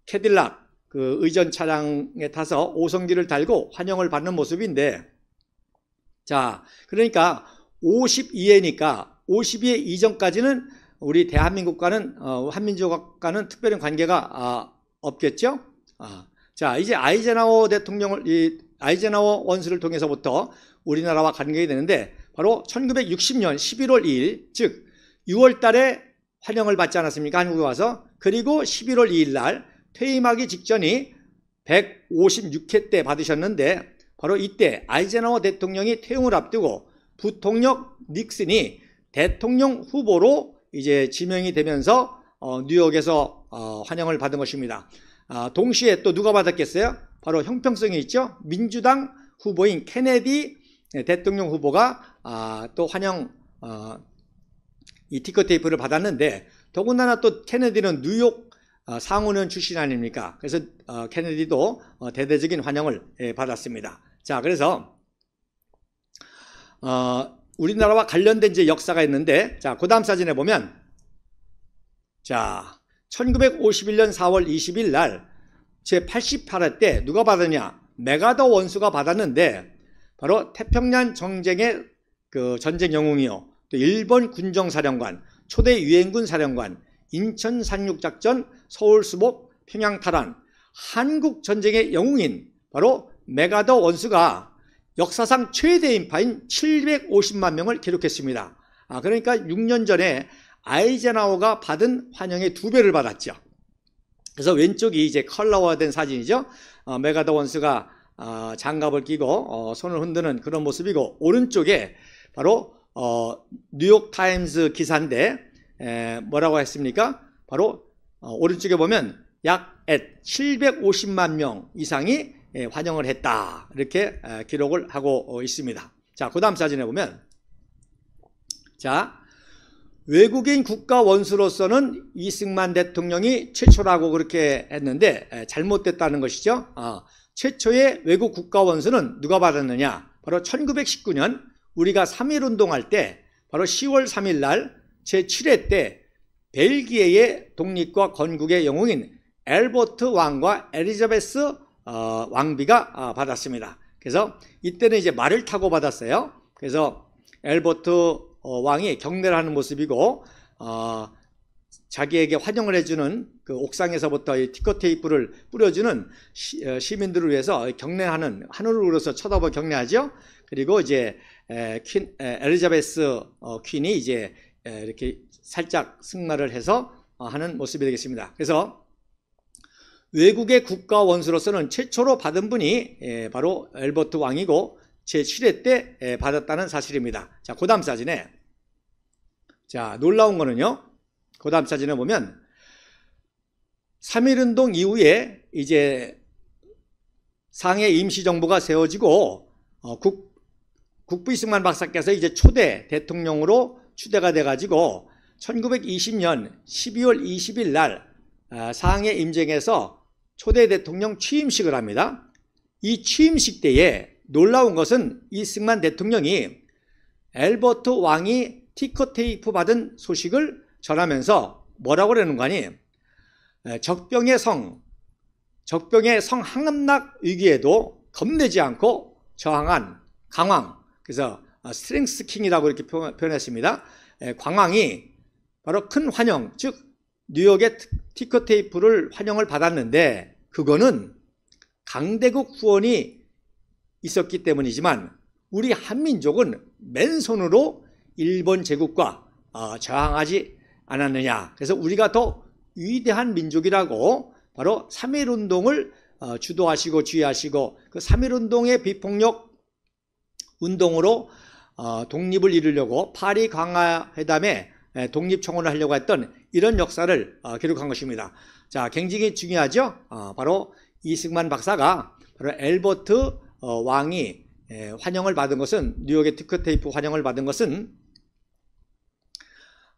캐딜락 그 의전 차량에 타서 오성기를 달고 환영을 받는 모습인데, 자, 그러니까 52회니까 52회 이전까지는 우리 대한민국과는 한민족과는 특별한 관계가 없겠죠. 자, 이제 아이젠하워 아이젠하워 원수를 통해서부터 우리나라와 관계가 되는데, 바로 1960년 11월 2일, 즉 6월 달에 환영을 받지 않았습니까? 한국에 와서. 그리고 11월 2일 날 퇴임하기 직전이 156회 때 받으셨는데, 바로 이때 아이젠하워 대통령이 퇴임을 앞두고 부통령 닉슨이 대통령 후보로 이제 지명이 되면서 뉴욕에서 환영을 받은 것입니다. 동시에 또 누가 받았겠어요? 바로 형평성이 있죠. 민주당 후보인 케네디 대통령 후보가 또 환영 이 티커테이프를 받았는데, 더군다나 또 케네디는 뉴욕 상원의원 출신 아닙니까? 그래서 케네디도 대대적인 환영을 받았습니다. 자, 그래서 우리나라와 관련된 이제 역사가 있는데, 자, 그 다음 사진에 보면, 자, 1951년 4월 20일 날 제88회 때 누가 받았냐? 메가더 원수가 받았는데, 바로 태평양 전쟁의 그 전쟁 영웅이요, 또 일본 군정사령관, 초대 유엔군 사령관, 인천 상륙작전, 서울 수복, 평양 탈환, 한국 전쟁의 영웅인 바로 메가더 원수가 역사상 최대 인파인 750만 명을 기록했습니다. 그러니까 6년 전에 아이젠하워가 받은 환영의 2배를 받았죠. 그래서 왼쪽이 이제 컬러화된 사진이죠. 메가더 원수가 장갑을 끼고 손을 흔드는 그런 모습이고, 오른쪽에 바로 뉴욕 타임스 기사인데 뭐라고 했습니까? 바로 오른쪽에 보면 약 750만 명 이상이 환영을 했다, 이렇게 기록을 하고 있습니다. 자, 그 다음 사진에 보면, 자, 외국인 국가 원수로서는 이승만 대통령이 최초라고 그렇게 했는데 잘못됐다는 것이죠. 최초의 외국 국가 원수는 누가 받았느냐? 바로 1919년 우리가 3.1운동할 때 바로 10월 3일 날 제7회 때 벨기에의 독립과 건국의 영웅인 엘버트 왕과 엘리자베스 왕비가 받았습니다. 그래서 이때는 이제 말을 타고 받았어요. 그래서 엘버트 왕이 경례를 하는 모습이고, 자기에게 환영을 해주는 그 옥상에서부터 이 티커테이프를 뿌려주는 시민들을 위해서 경례하는, 하늘을 우러서 쳐다보고 경례하죠. 그리고 이제 엘리자베스 퀸이 이제 이렇게 살짝 승마를 해서 하는 모습이 되겠습니다. 그래서 외국의 국가 원수로서는 최초로 받은 분이 바로 엘버트 왕이고 제7회 때 받았다는 사실입니다. 자, 그 다음 사진에, 자, 놀라운 거는요, 그 다음 사진에 보면 3.1운동 이후에 이제 상해 임시정부가 세워지고 국부 이승만 박사께서 이제 초대 대통령으로 추대가 돼가지고 1920년 12월 20일 날 상해 임정에서 초대 대통령 취임식을 합니다. 이 취임식 때에 놀라운 것은 이승만 대통령이 엘버트 왕이 티커테이프 받은 소식을 전하면서 뭐라고 그러는 거 아니? 적병의 성 항암락 위기에도 겁내지 않고 저항한 강왕, 그래서 스트렝스 킹이라고 이렇게 표현했습니다. 광왕이 바로 큰 환영, 즉 뉴욕의 티커테이프를 환영을 받았는데, 그거는 강대국 후원이 있었기 때문이지만 우리 한민족은 맨손으로 일본 제국과 저항하지 않았느냐. 그래서 우리가 더 위대한 민족이라고 바로 3.1운동을 주도하시고 지휘하시고 그 3.1운동의 비폭력 운동으로 독립을 이루려고 파리 강화회담에 독립청원을 하려고 했던 이런 역사를 기록한 것입니다. 자, 굉장히 중요하죠. 바로 이승만 박사가 바로 엘버트 왕이 환영을 받은 것은, 뉴욕의 티커테이프 환영을 받은 것은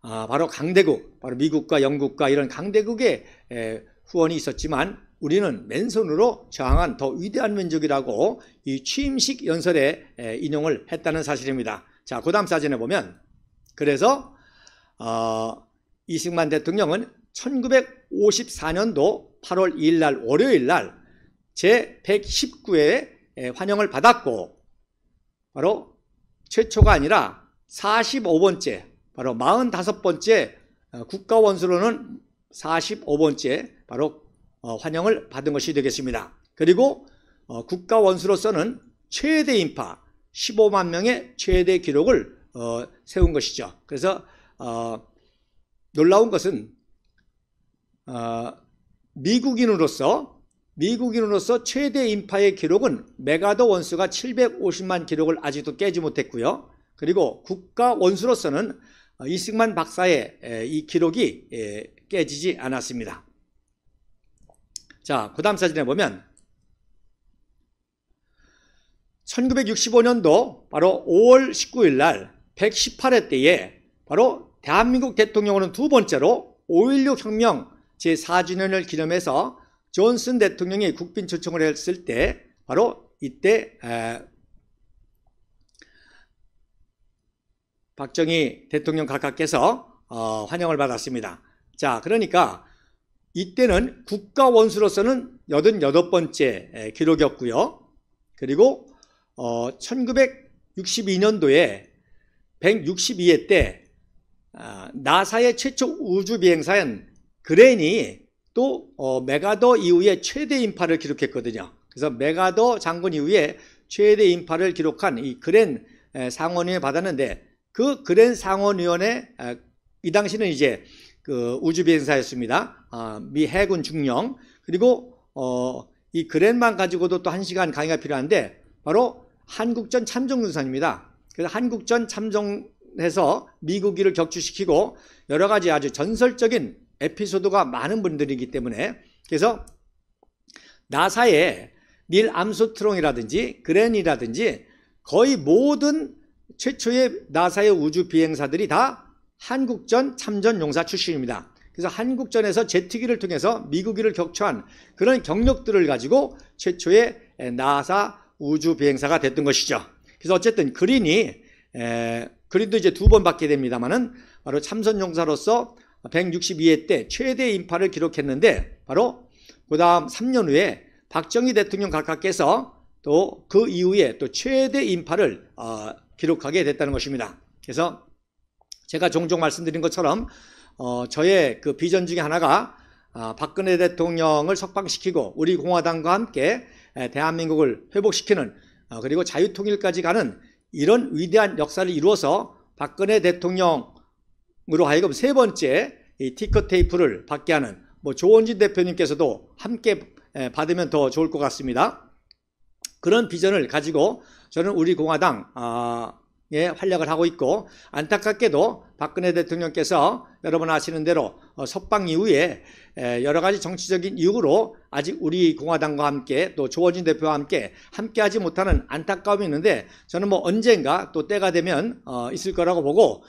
바로 강대국, 바로 미국과 영국과 이런 강대국의 후원이 있었지만 우리는 맨손으로 저항한 더 위대한 민족이라고 이 취임식 연설에 인용을 했다는 사실입니다. 자, 그 다음 사진에 보면, 그래서 이승만 대통령은 1954년도 8월 2일 날 월요일 날 제119회 환영을 받았고, 바로 최초가 아니라 45번째, 바로 45번째 국가원수로는 45번째 바로 환영을 받은 것이 되겠습니다. 그리고 국가원수로서는 최대 인파 15만 명의 최대 기록을 세운 것이죠. 그래서 놀라운 것은 미국인으로서 최대 인파의 기록은 메가더 원수가 750만 기록을 아직도 깨지 못했고요. 그리고 국가 원수로서는 이승만 박사의 이 기록이 깨지지 않았습니다. 자, 그 다음 사진에 보면 1965년도 바로 5월 19일 날 118회 때에 바로 대한민국 대통령으로는 두 번째로 5.16 혁명 제4주년을 기념해서 존슨 대통령이 국빈 초청을 했을 때 바로 이때 박정희 대통령 각하께서 환영을 받았습니다. 자, 그러니까 이때는 국가 원수로서는 88번째 기록이었고요. 그리고 1962년도에 162회 때 나사의 최초 우주 비행사인 그랜이 또 메가더 이후에 최대 인파를 기록했거든요. 그래서 메가더 장군 이후에 최대 인파를 기록한 이 그랜 상원위원회 받았는데, 그 그랜 상원위원회 이 당시는 이제 그 우주 비행사였습니다. 미 해군 중령. 그리고 이 그랜만 가지고도 또 1시간 강의가 필요한데 바로 한국전 참전군산입니다. 그래서 한국전 참전해서 미국기를 격추시키고 여러 가지 아주 전설적인 에피소드가 많은 분들이기 때문에, 그래서 나사의 닐 암스트롱이라든지 그랜이라든지 거의 모든 최초의 나사의 우주 비행사들이 다 한국전 참전 용사 출신입니다. 그래서 한국전에서 제트기를 통해서 미국기를 격추한 그런 경력들을 가지고 최초의 나사 우주 비행사가 됐던 것이죠. 그래서 어쨌든 그린도 이제 2번 받게 됩니다만은 바로 참전 용사로서 162회 때 최대 인파를 기록했는데, 바로 그 다음 3년 후에 박정희 대통령 각하께서 또 그 이후에 또 최대 인파를 기록하게 됐다는 것입니다. 그래서 제가 종종 말씀드린 것처럼 저의 그 비전 중에 하나가 박근혜 대통령을 석방시키고 우리 공화당과 함께 대한민국을 회복시키는, 그리고 자유통일까지 가는 이런 위대한 역사를 이루어서 박근혜 대통령으로 하여금 3번째 이 티커테이프를 받게 하는, 조원진 대표님께서도 함께 받으면 더 좋을 것 같습니다. 그런 비전을 가지고 저는 우리 공화당에 활약을 하고 있고, 안타깝게도 박근혜 대통령께서 여러분 아시는 대로 석방 이후에 여러 가지 정치적인 이유로 아직 우리 공화당과 함께 또 조원진 대표와 함께 하지 못하는 안타까움이 있는데, 저는 언젠가 또 때가 되면 있을 거라고 보고,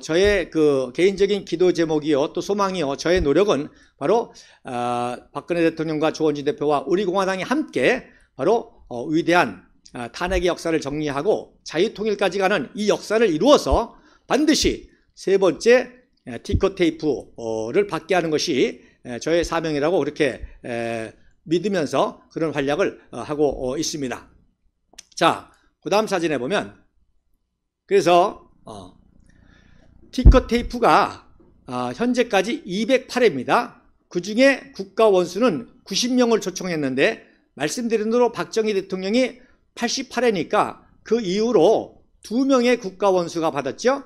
저의 그 개인적인 기도 제목이요 또 소망이요, 저의 노력은 바로 박근혜 대통령과 조원진 대표와 우리 공화당이 함께 바로 위대한 탄핵의 역사를 정리하고 자유통일까지 가는 이 역사를 이루어서 반드시 3번째 티커테이프를 받게 하는 것이 저의 사명이라고 그렇게 믿으면서 그런 활약을 하고 있습니다. 자, 그 다음 사진에 보면, 그래서 티커테이프가 현재까지 208회입니다. 그 중에 국가 원수는 90명을 초청했는데, 말씀드린 대로 박정희 대통령이 88회니까 그 이후로 2명의 국가 원수가 받았죠.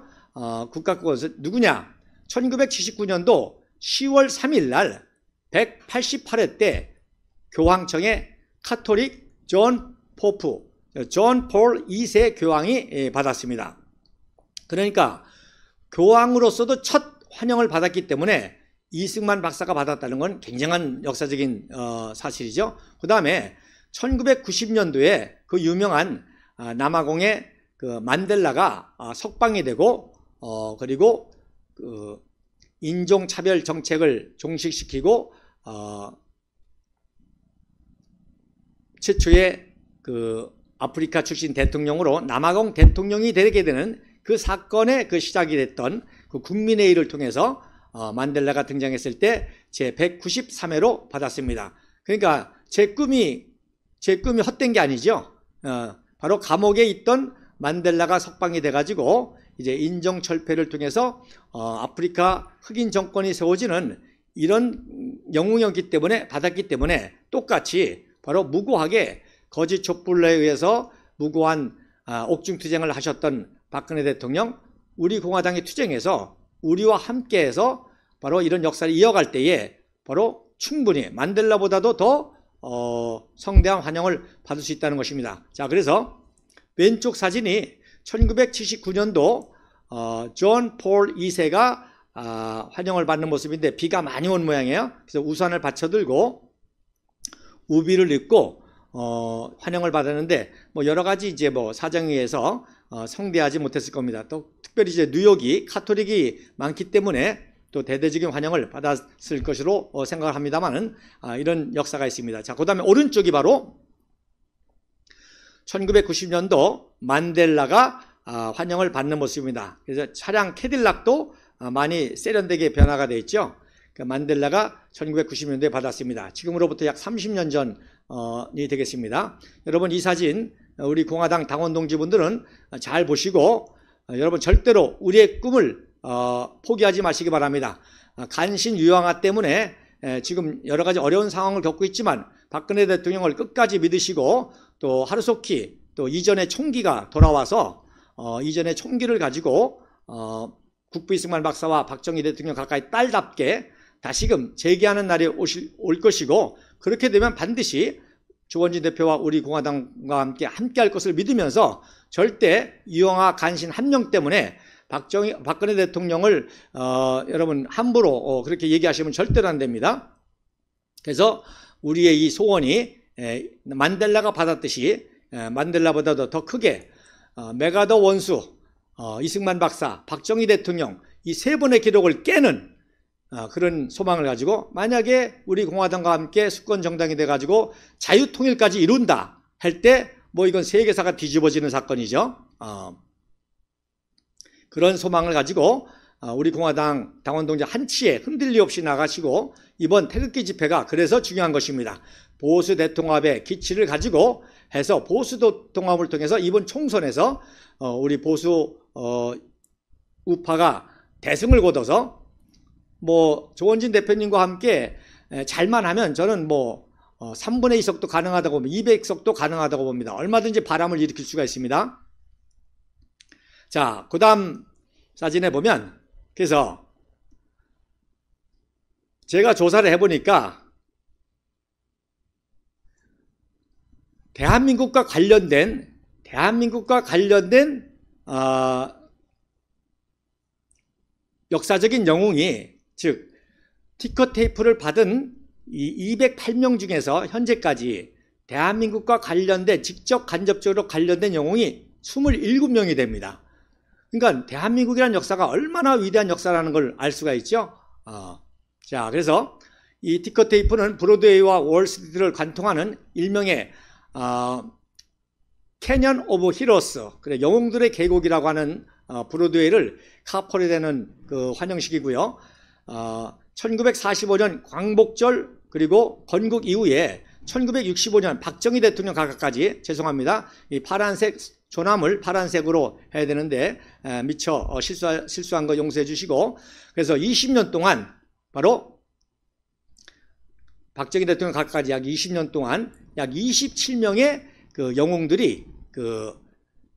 국가 원수 누구냐? 1979년도 10월 3일 날 188회 때 교황청의 카톨릭 존 폴 2세 교황이 받았습니다. 그러니까 교황으로서도 첫 환영을 받았기 때문에 이승만 박사가 받았다는 건 굉장한 역사적인 사실이죠. 그 다음에 1990년도에 그 유명한 남아공의 그 만델라가 석방이 되고 그리고 그 인종차별 정책을 종식시키고 최초의 그 아프리카 출신 대통령으로 남아공 대통령이 되게 되는 그 사건의 그 시작이 됐던 그 국민회의를 통해서 만델라가 등장했을 때 제 193회로 받았습니다. 그러니까 제 꿈이 헛된 게 아니죠. 바로 감옥에 있던 만델라가 석방이 돼가지고 이제 인종철폐를 통해서 아프리카 흑인 정권이 세워지는 이런 영웅이었기 때문에 받았기 때문에 똑같이 바로 무고하게 거짓 촛불에 의해서 무고한 옥중투쟁을 하셨던 박근혜 대통령, 우리 공화당이 투쟁해서 우리와 함께해서 바로 이런 역사를 이어갈 때에 바로 충분히 만델라보다도 더 성대한 환영을 받을 수 있다는 것입니다. 자, 그래서 왼쪽 사진이 1979년도 존 폴 2세가 환영을 받는 모습인데 비가 많이 온 모양이에요. 그래서 우산을 받쳐들고 우비를 입고 환영을 받았는데 뭐 여러 가지 이제 뭐 사정에 의해서 성대하지 못했을 겁니다. 또 특별히 이제 뉴욕이 카톨릭이 많기 때문에 또 대대적인 환영을 받았을 것으로 생각을 합니다만은 이런 역사가 있습니다. 자, 그다음에 오른쪽이 바로 1990년도 만델라가 환영을 받는 모습입니다. 그래서 차량 캐딜락도 많이 세련되게 변화가 되어 있죠. 만델라가 1990년도에 받았습니다. 지금으로부터 약 30년 전이 되겠습니다. 여러분 이 사진 우리 공화당 당원 동지분들은 잘 보시고 여러분 절대로 우리의 꿈을 포기하지 마시기 바랍니다. 간신 유형화 때문에 지금 여러 가지 어려운 상황을 겪고 있지만 박근혜 대통령을 끝까지 믿으시고 또 하루속히 또 이전의 총기가 돌아와서 이전의 총기를 가지고 국부 이승만 박사와 박정희 대통령 가까이 딸답게 다시금 재기하는 날이 올 것이고 그렇게 되면 반드시 조원진 대표와 우리 공화당과 함께할 것을 믿으면서 절대 유형화 간신 한 명 때문에 박근혜 대통령을 여러분 함부로 그렇게 얘기하시면 절대로 안 됩니다. 그래서 우리의 이 소원이 만델라가 받았듯이 만델라보다도 더 크게 메가더 원수 이승만 박사, 박정희 대통령 이 세 분의 기록을 깨는 그런 소망을 가지고 만약에 우리 공화당과 함께 수권 정당이 돼가지고 자유통일까지 이룬다 할 때 뭐 이건 세계사가 뒤집어지는 사건이죠. 그런 소망을 가지고 우리 공화당 당원동지 한치에 흔들림 없이 나가시고 이번 태극기 집회가 그래서 중요한 것입니다. 보수 대통합의 기치를 가지고 해서 보수 대통합을 통해서 이번 총선에서 우리 보수 우파가 대승을 거둬서 뭐 조원진 대표님과 함께 잘만 하면 저는 뭐 3분의 2석도 가능하다고 봅니다. 200석도 가능하다고 봅니다. 얼마든지 바람을 일으킬 수가 있습니다. 자, 그 다음 사진에 보면 그래서 제가 조사를 해보니까 대한민국과 관련된 역사적인 영웅이 즉 티커테이프를 받은 이 208명 중에서 현재까지 대한민국과 관련된 직접 간접적으로 관련된 영웅이 27명이 됩니다. 그러니까 대한민국이라는 역사가 얼마나 위대한 역사라는 걸 알 수가 있죠. 자, 그래서 이 티커테이프는 브로드웨이와 월스트리트를 관통하는 일명의 캐년 오브 히로스, 그래 영웅들의 계곡이라고 하는 브로드웨이를 카퍼레되는 그 환영식이고요. 1945년 광복절 그리고 건국 이후에 1965년 박정희 대통령 가까까지 죄송합니다. 이 파란색 조남을 파란색으로 해야 되는데 미처 실수한 거 용서해 주시고 그래서 20년 동안 바로 박정희 대통령 가까지 약 20년 동안 약 27명의 그 영웅들이 그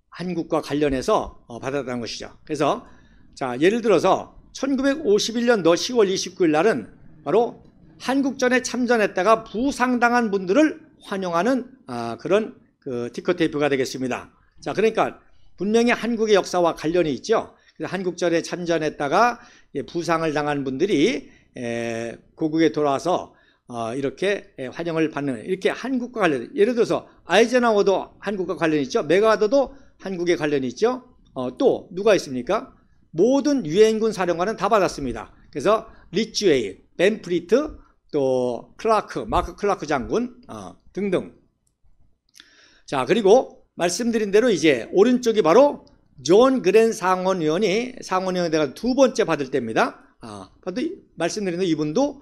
한국과 관련해서 받았다는 것이죠. 그래서 자 예를 들어서 1951년도 10월 29일 날은 바로 한국전에 참전했다가 부상당한 분들을 환영하는 그런 그 티커테이프가 되겠습니다. 자, 그러니까 분명히 한국의 역사와 관련이 있죠. 그래서 한국전에 참전했다가 부상을 당한 분들이 고국에 돌아와서 이렇게 환영을 받는, 이렇게 한국과 관련, 예를 들어서 아이젠하워도 한국과 관련이 있죠. 맥아더도 한국에 관련이 있죠. 또 누가 있습니까? 모든 유엔군 사령관은 다 받았습니다. 그래서 리츠웨이, 벤프리트, 또 마크 클라크 장군 등등. 자, 그리고 말씀드린 대로 이제 오른쪽이 바로 존 그랜 상원의원이 상원의원에다가 두 번째 받을 때입니다. 말씀드린 대로 이분도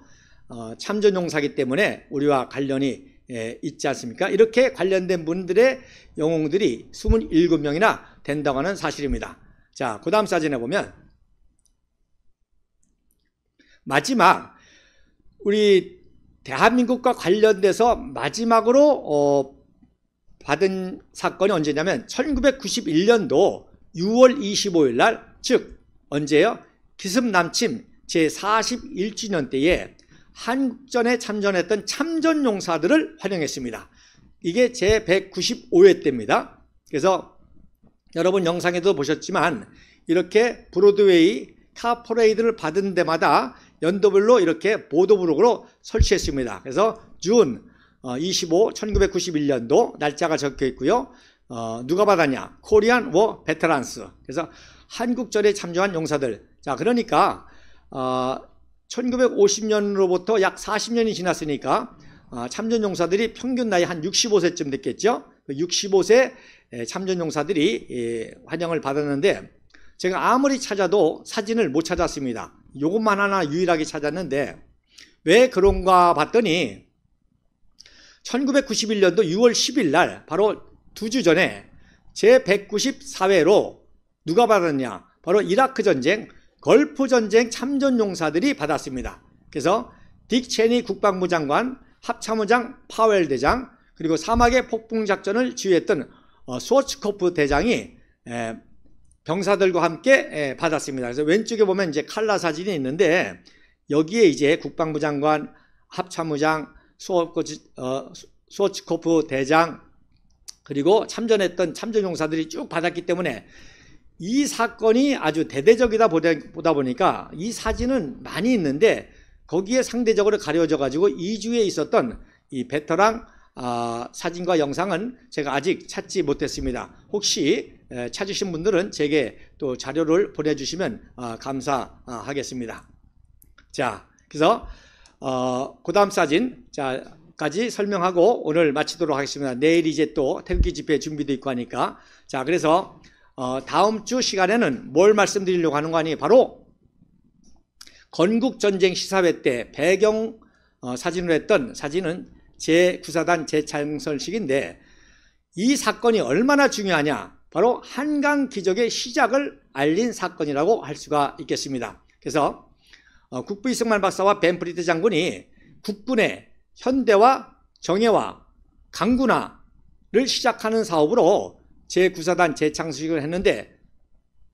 참전용사이기 때문에 우리와 관련이 있지 않습니까? 이렇게 관련된 분들의 영웅들이 27명이나 된다고 하는 사실입니다. 자, 그 다음 사진에 보면 마지막 우리 대한민국과 관련돼서 마지막으로 받은 사건이 언제냐면 1991년도 6월 25일 날, 즉 언제요? 기습남침 제41주년 때에 한국전에 참전했던 참전용사들을 환영했습니다. 이게 제195회 때입니다. 그래서 여러분 영상에도 보셨지만 이렇게 브로드웨이 카퍼레이드를 받은 데마다 연도별로 이렇게 보도부록으로 설치했습니다. 그래서 준 25, 1991년도 날짜가 적혀 있고요. 누가 받았냐? 코리안 워 베테란스. 그래서 한국전에 참전한 용사들. 자, 그러니까 1950년으로부터 약 40년이 지났으니까 참전용사들이 평균 나이 한 65세쯤 됐겠죠. 65세 참전용사들이 환영을 받았는데 제가 아무리 찾아도 사진을 못 찾았습니다. 요것만 하나 유일하게 찾았는데 왜 그런가 봤더니 1991년도 6월 10일 날 바로 2주 전에 제194회로 누가 받았냐? 바로 이라크 전쟁, 걸프 전쟁 참전용사들이 받았습니다. 그래서 딕 체니 국방부 장관, 합참의장 파웰 대장, 그리고 사막의 폭풍작전을 지휘했던 스워츠코프 대장이 병사들과 함께 받았습니다. 그래서 왼쪽에 보면 이제 칼라 사진이 있는데 여기에 이제 국방부 장관, 합참의장, 스워츠코프 대장, 그리고 참전했던 참전용사들이 쭉 받았기 때문에 이 사건이 아주 대대적이다 보다 보니까 이 사진은 많이 있는데 거기에 상대적으로 가려져 가지고 2주에 있었던 이 베테랑 사진과 영상은 제가 아직 찾지 못했습니다. 혹시 찾으신 분들은 제게 또 자료를 보내주시면 감사하겠습니다. 자, 그래서 그 다음 사진 까지 설명하고 오늘 마치도록 하겠습니다. 내일 이제 또 태극기 집회 준비도 있고 하니까. 자, 그래서 다음 주 시간에는 뭘 말씀드리려고 하는 거 아니? 바로 건국전쟁 시사회 때 배경 사진으로 했던 사진은 제9사단 재창설식인데 이 사건이 얼마나 중요하냐? 바로 한강 기적의 시작을 알린 사건이라고 할 수가 있겠습니다. 그래서 국부 이승만 박사와 벤프리트 장군이 국군의 현대화, 정예화, 강군화를 시작하는 사업으로 제9사단 재창설식을 했는데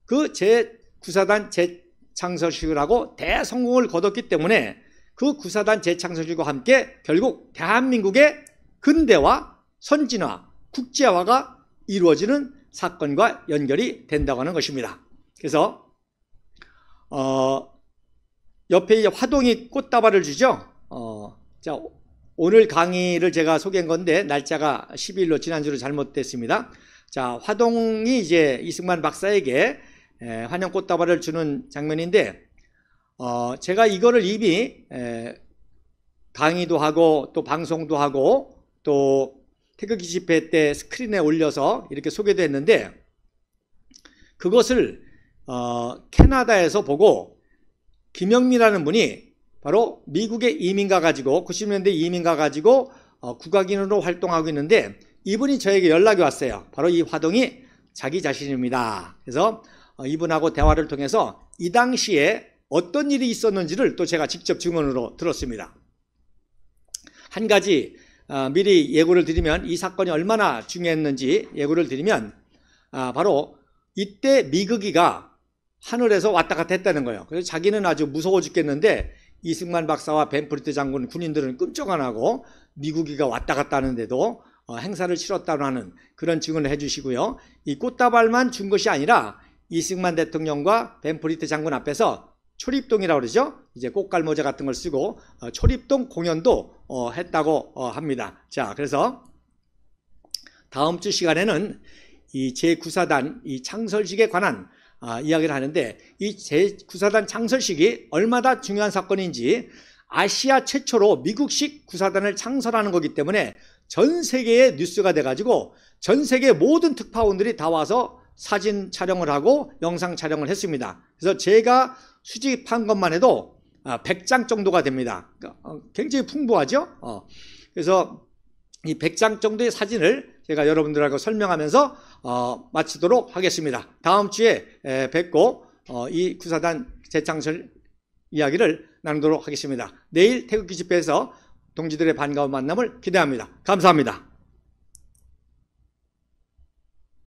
그 제9사단 재창설식을 하고 대성공을 거뒀기 때문에 그 9사단 재창설식과 함께 결국 대한민국의 근대화, 선진화, 국제화가 이루어지는 사건과 연결이 된다고 하는 것입니다. 그래서 옆에 화동이 꽃다발을 주죠. 자, 오늘 강의를 제가 소개한 건데 날짜가 12일로 지난주로 잘못됐습니다. 자, 화동이 이제 이승만 박사에게 환영 꽃다발을 주는 장면인데 제가 이거를 이미 강의도 하고 또 방송도 하고 또 태극기 집회 때 스크린에 올려서 이렇게 소개도 했는데 그것을 캐나다에서 보고 김영미라는 분이 바로 미국에 이민 가가지고 90년대 이민 가가지고 국악인으로 활동하고 있는데 이분이 저에게 연락이 왔어요. 바로 이 화동이 자기 자신입니다. 그래서 이분하고 대화를 통해서 이 당시에 어떤 일이 있었는지를 또 제가 직접 증언으로 들었습니다. 한 가지 미리 예고를 드리면 이 사건이 얼마나 중요했는지 예고를 드리면 바로 이때 미국이가 하늘에서 왔다 갔다 했다는 거예요. 그래서 자기는 아주 무서워 죽겠는데 이승만 박사와 벤프리트 장군 군인들은 끔찍 안 하고 미국이가 왔다 갔다 하는데도 행사를 치렀다고 하는 그런 증언을 해주시고요. 이 꽃다발만 준 것이 아니라 이승만 대통령과 벤프리트 장군 앞에서 초립동이라고 그러죠. 이제 꽃갈모자 같은 걸 쓰고 초립동 공연도 했다고 합니다. 자, 그래서 다음 주 시간에는 이 제9사단 이 창설식에 관한 이야기를 하는데, 이 제9사단 창설식이 얼마나 중요한 사건인지, 아시아 최초로 미국식 구사단을 창설하는 거기 때문에 전 세계의 뉴스가 돼가지고 전 세계 모든 특파원들이 다 와서 사진 촬영을 하고 영상 촬영을 했습니다. 그래서 제가 수집한 것만 해도 100장 정도가 됩니다. 굉장히 풍부하죠. 그래서 이 100장 정도의 사진을 제가 여러분들하고 설명하면서 마치도록 하겠습니다. 다음 주에 뵙고 이 구사단 재창설 이야기를 나누도록 하겠습니다. 내일 태극기 집회에서 동지들의 반가운 만남을 기대합니다. 감사합니다.